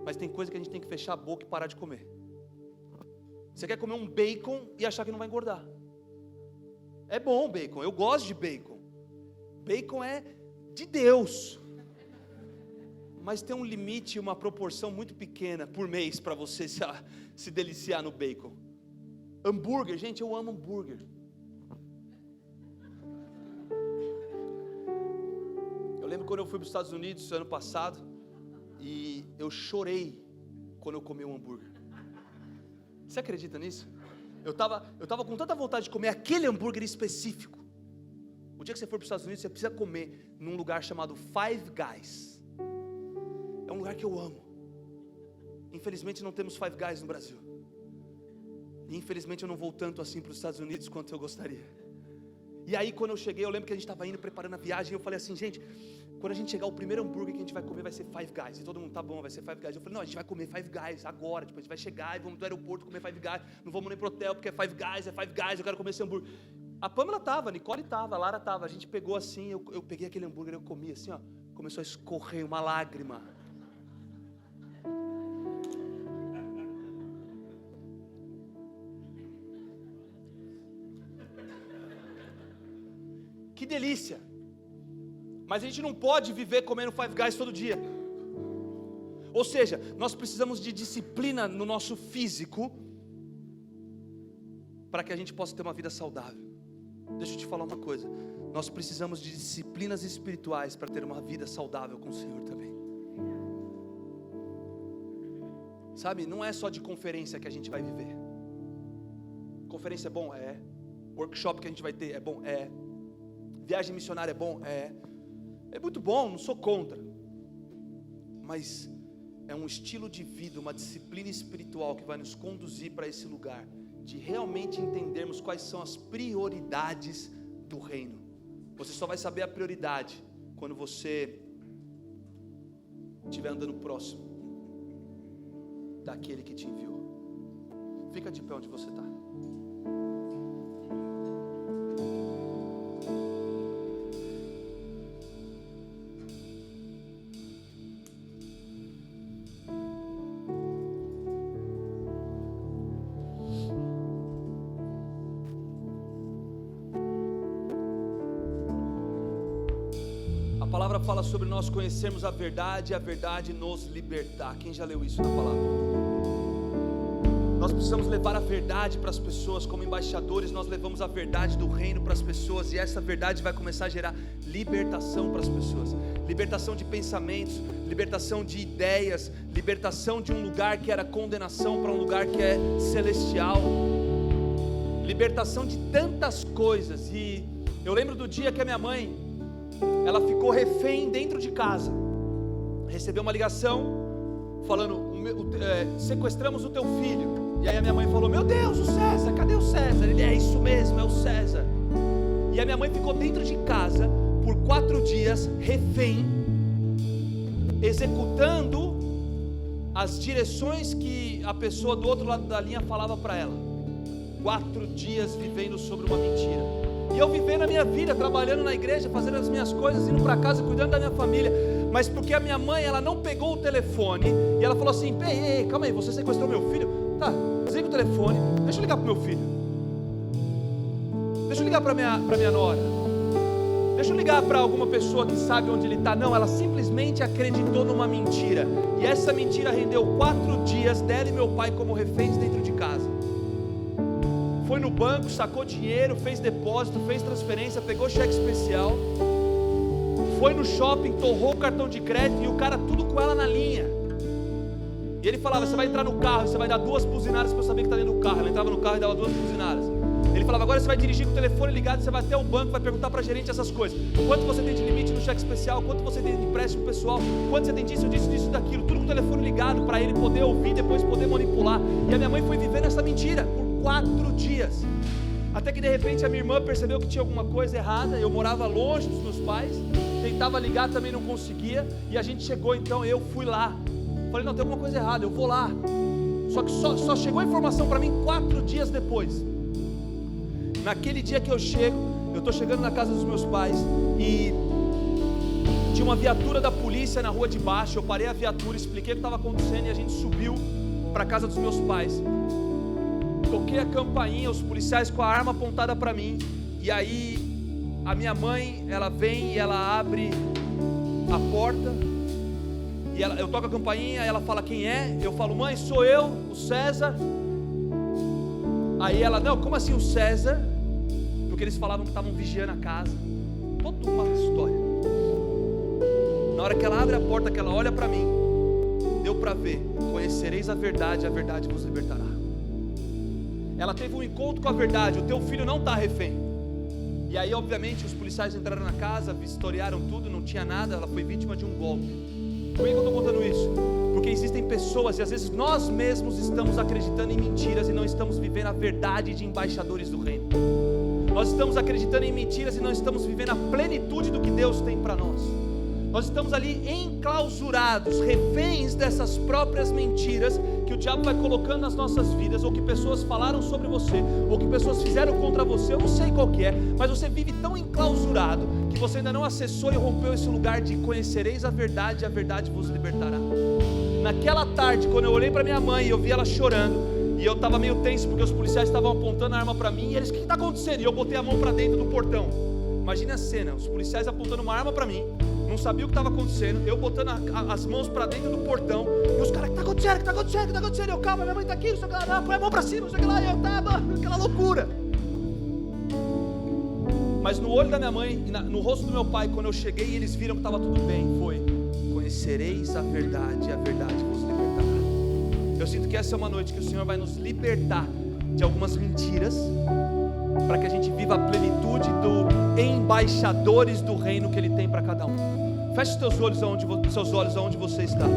Mas tem coisa que a gente tem que fechar a boca e parar de comer. Você quer comer um bacon e achar que não vai engordar. É bom bacon, eu gosto de bacon. Bacon é de Deus. Mas tem um limite, uma proporção muito pequena por mês para você se deliciar no bacon. Hambúrguer, gente, eu amo hambúrguer. Eu lembro quando eu fui para os Estados Unidos ano passado e eu chorei quando eu comi um hambúrguer. Você acredita nisso? Eu tava com tanta vontade de comer aquele hambúrguer específico. O dia que você for para os Estados Unidos, você precisa comer num lugar chamado Five Guys. É um lugar que eu amo. Infelizmente não temos Five Guys no Brasil. E infelizmente eu não vou tanto assim para os Estados Unidos quanto eu gostaria. E aí quando eu cheguei, eu lembro que a gente estava indo preparando a viagem, e eu falei assim, gente, quando a gente chegar, o primeiro hambúrguer que a gente vai comer vai ser Five Guys. E todo mundo, tá bom, vai ser Five Guys. Eu falei, não, a gente vai comer Five Guys agora. Tipo, a gente vai chegar e vamos do aeroporto comer Five Guys. Não vamos nem pro hotel porque é Five Guys, eu quero comer esse hambúrguer. A Pamela tava, a Nicole tava, a Lara tava. A gente pegou assim, eu peguei aquele hambúrguer, eu comi assim, ó. Começou a escorrer uma lágrima. Que delícia. Mas a gente não pode viver comendo Five Guys todo dia. Ou seja, nós precisamos de disciplina no nosso físico para que a gente possa ter uma vida saudável. Deixa eu te falar uma coisa. Nós precisamos de disciplinas espirituais para ter uma vida saudável com o Senhor também. Sabe, não é só de conferência que a gente vai viver. Conferência é bom? É. Workshop que a gente vai ter é bom? É. Viagem missionária é bom? É. É muito bom, não sou contra. Mas é um estilo de vida, uma disciplina espiritual que vai nos conduzir para esse lugar de realmente entendermos quais são as prioridades do reino. Você só vai saber a prioridade quando você estiver andando próximo daquele que te enviou. Fica de pé onde você está. A palavra fala sobre nós conhecermos a verdade e a verdade nos libertar. Quem já leu isso na palavra? Nós precisamos levar a verdade para as pessoas. Como embaixadores, nós levamos a verdade do reino para as pessoas, e essa verdade vai começar a gerar libertação para as pessoas. Libertação de pensamentos, libertação de ideias, libertação de um lugar que era condenação para um lugar que é celestial, libertação de tantas coisas. E eu lembro do dia que a minha mãe, ela ficou refém dentro de casa. Recebeu uma ligação falando, sequestramos o teu filho. E aí a minha mãe falou: meu Deus, o César, cadê o César? Ele: é isso mesmo, é o César. E a minha mãe ficou dentro de casa por 4 dias, refém, executando as direções que a pessoa do outro lado da linha falava para ela. 4 dias vivendo sobre uma mentira. E eu vivendo a minha vida, trabalhando na igreja, fazendo as minhas coisas, indo para casa, cuidando da minha família. Mas porque a minha mãe, ela não pegou o telefone e ela falou assim: ei, calma aí, você sequestrou meu filho? Tá, desliga o telefone, deixa eu ligar pro meu filho, deixa eu ligar para minha nora, deixa eu ligar para alguma pessoa que sabe onde ele está. Não, ela simplesmente acreditou numa mentira. E essa mentira rendeu 4 dias dela e meu pai como reféns dentro de casa. Foi no banco, sacou dinheiro, fez depósito, fez transferência, pegou cheque especial, foi no shopping, torrou o cartão de crédito e o cara tudo com ela na linha. E ele falava: você vai entrar no carro e você vai dar 2 buzinadas para eu saber que está dentro do carro. Ela entrava no carro e dava 2 buzinadas. Ele falava: agora você vai dirigir com o telefone ligado, você vai até o banco, vai perguntar para a gerente essas coisas. Quanto você tem de limite no cheque especial, quanto você tem de empréstimo pessoal, quanto você tem disso, daquilo, tudo com o telefone ligado para ele poder ouvir, depois poder manipular. E a minha mãe foi vivendo essa mentira por 4 dias. Até que de repente a minha irmã percebeu que tinha alguma coisa errada. Eu morava longe dos meus pais, tentava ligar, também não conseguia. E a gente chegou, então eu fui lá. Falei: não, tem alguma coisa errada, eu vou lá. Só que só chegou a informação para mim 4 dias depois. Naquele dia que eu estou chegando na casa dos meus pais e tinha uma viatura da polícia na rua de baixo. Eu parei a viatura, expliquei o que estava acontecendo e a gente subiu para a casa dos meus pais. Toquei a campainha, os policiais com a arma apontada para mim. E aí a minha mãe, ela vem e ela abre a porta. E eu toco a campainha, ela fala: quem é? Eu falo: mãe, sou eu, o César. Aí ela: não, como assim o César? Porque eles falavam que estavam vigiando a casa. Toda uma história. Na hora que ela abre a porta, que ela olha para mim, deu para ver: conhecereis a verdade vos libertará. Ela teve um encontro com a verdade: o teu filho não está refém. E aí obviamente os policiais entraram na casa, vistoriaram tudo, não tinha nada. Ela foi vítima de um golpe. Por que eu estou contando isso? Porque existem pessoas, e às vezes nós mesmos estamos acreditando em mentiras e não estamos vivendo a verdade de embaixadores do reino. Nós estamos acreditando em mentiras e não estamos vivendo a plenitude do que Deus tem para nós. Nós estamos ali enclausurados, reféns dessas próprias mentiras que o diabo vai colocando nas nossas vidas, ou que pessoas falaram sobre você, ou que pessoas fizeram contra você. Eu não sei qual que é, mas você vive tão enclausurado que você ainda não acessou e rompeu esse lugar de conhecereis a verdade vos libertará. Naquela tarde, quando eu olhei para minha mãe e eu vi ela chorando, e eu estava meio tenso porque os policiais estavam apontando a arma para mim, e eles: o que está acontecendo? E eu botei a mão para dentro do portão. Imagine a cena: os policiais apontando uma arma para mim, não sabia o que estava acontecendo, eu botando as mãos para dentro do portão, e os caras: o que está acontecendo? O que está acontecendo? O que está acontecendo? Eu: calma, minha mãe está aqui, não sei o que lá, põe a mão para cima, não sei o que lá. E eu estava aquela loucura. Mas no olho da minha mãe e no rosto do meu pai, quando eu cheguei e eles viram que estava tudo bem, foi: conhecereis a verdade vos libertará. Eu sinto que essa é uma noite que o Senhor vai nos libertar de algumas mentiras, para que a gente viva a plenitude do embaixadores do reino que Ele tem para cada um. Feche seus olhos aonde você está.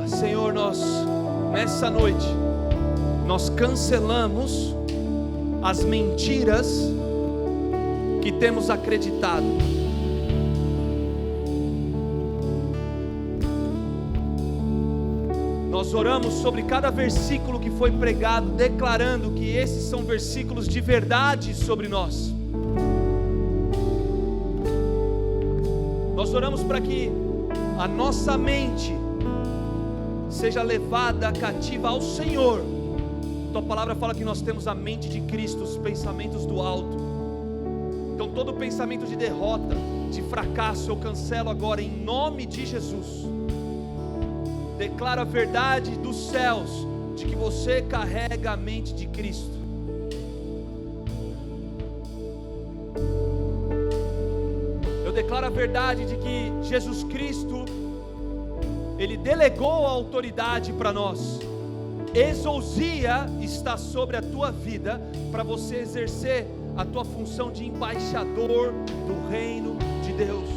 Senhor, nessa noite nós cancelamos as mentiras que temos acreditado. Nós oramos sobre cada versículo que foi pregado, declarando que esses são versículos de verdade sobre nós. Nós oramos para que a nossa mente seja levada cativa ao Senhor. Tua palavra fala que nós temos a mente de Cristo, os pensamentos do alto. Então todo pensamento de derrota, de fracasso, eu cancelo agora em nome de Jesus. Declaro a verdade dos céus, de que você carrega a mente de Cristo. Eu declaro a verdade de que Jesus Cristo, Ele delegou a autoridade para nós. Exousia está sobre a tua vida, para você exercer a tua função de embaixador do reino de Deus.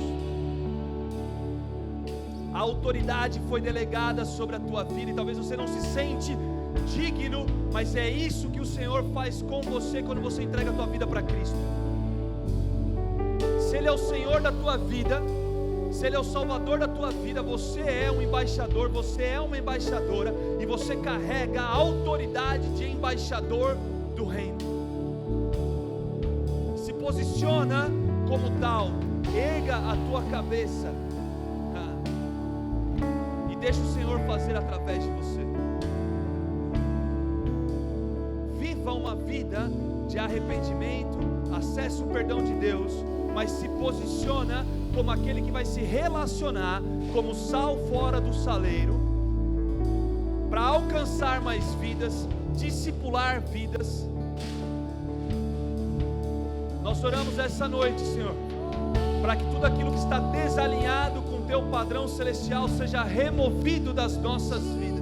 a autoridade foi delegada sobre a tua vida, e talvez você não se sente digno, mas é isso que o Senhor faz com você quando você entrega a tua vida para Cristo. Se Ele é o Senhor da tua vida, se Ele é o Salvador da tua vida, você é um embaixador, você é uma embaixadora, e você carrega a autoridade de embaixador do reino. Se posiciona como tal, erga a tua cabeça, e deixa o Senhor fazer através de você. Viva uma vida de arrependimento, acesse o perdão de Deus, mas se posiciona como aquele que vai se relacionar como sal fora do saleiro, para alcançar mais vidas, discipular vidas. Nós oramos essa noite, Senhor, para que tudo aquilo que está desalinhado com o Teu padrão celestial seja removido das nossas vidas.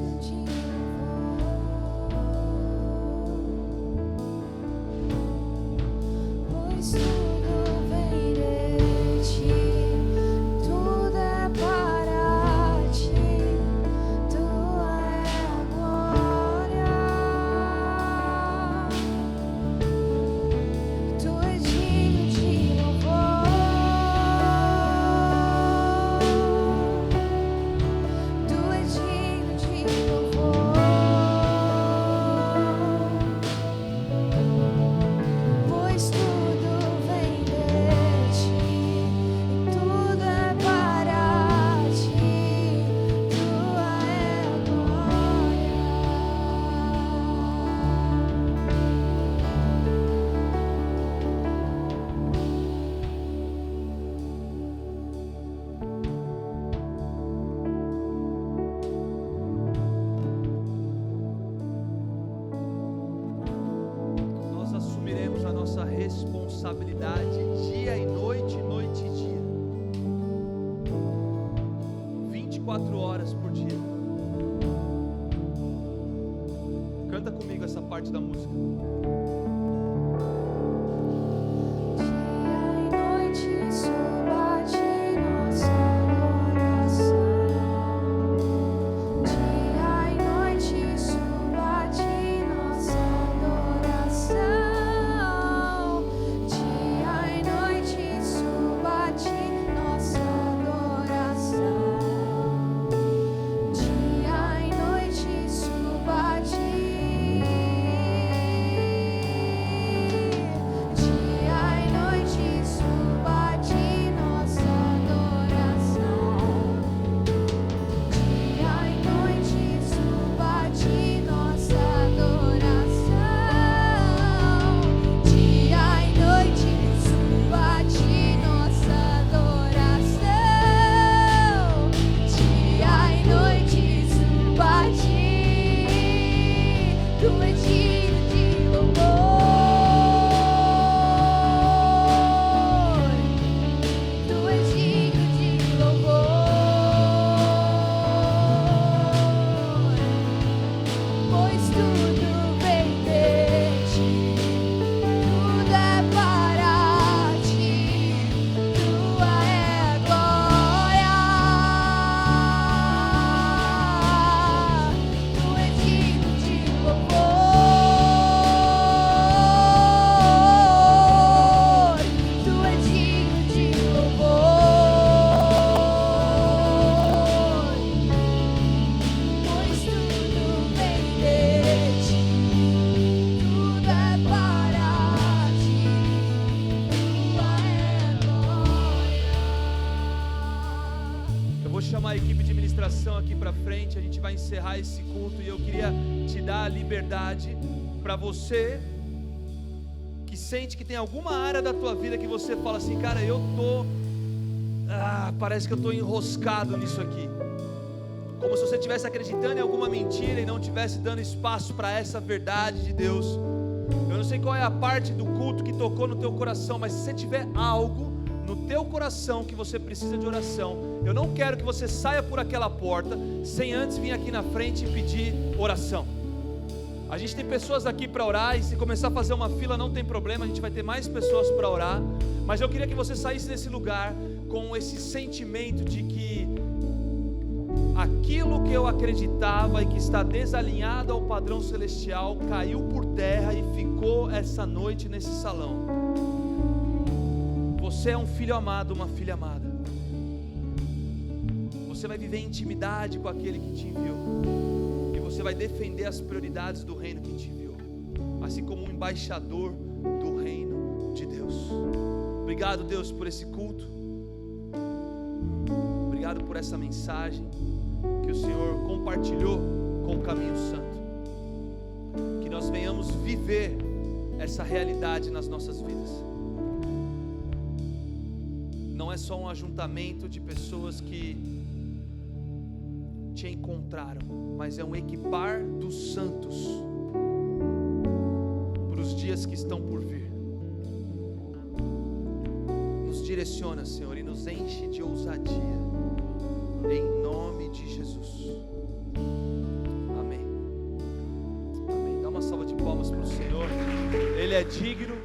Responsabilidade dia e noite, noite e dia, 24 horas por dia. Canta comigo essa parte da música. Chamar a equipe de ministração aqui para frente, a gente vai encerrar esse culto, e eu queria te dar a liberdade para você que sente que tem alguma área da tua vida que você fala assim, cara, parece que eu estou enroscado nisso aqui, como se você estivesse acreditando em alguma mentira e não estivesse dando espaço para essa verdade de Deus. Eu não sei qual é a parte do culto que tocou no teu coração, mas se você tiver algo no teu coração que você precisa de oração, eu não quero que você saia por aquela porta sem antes vir aqui na frente e pedir oração. A gente tem pessoas aqui para orar, e se começar a fazer uma fila não tem problema, a gente vai ter mais pessoas para orar, mas eu queria que você saísse desse lugar com esse sentimento de que aquilo que eu acreditava e que está desalinhado ao padrão celestial caiu por terra e ficou essa noite nesse salão. Você é um filho amado, uma filha amada. Você vai viver em intimidade com aquele que te enviou, e você vai defender as prioridades do reino que te enviou, assim como um embaixador do reino de Deus. Obrigado, Deus, por esse culto. Obrigado por essa mensagem que o Senhor compartilhou com o Caminho Santo. Que nós venhamos viver essa realidade nas nossas vidas. Não é só um ajuntamento de pessoas que te encontraram, mas é um equipar dos santos para os dias que estão por vir. Nos direciona, Senhor, e nos enche de ousadia, em nome de Jesus. Amém. Amém. Dá uma salva de palmas para o Senhor. Ele é digno.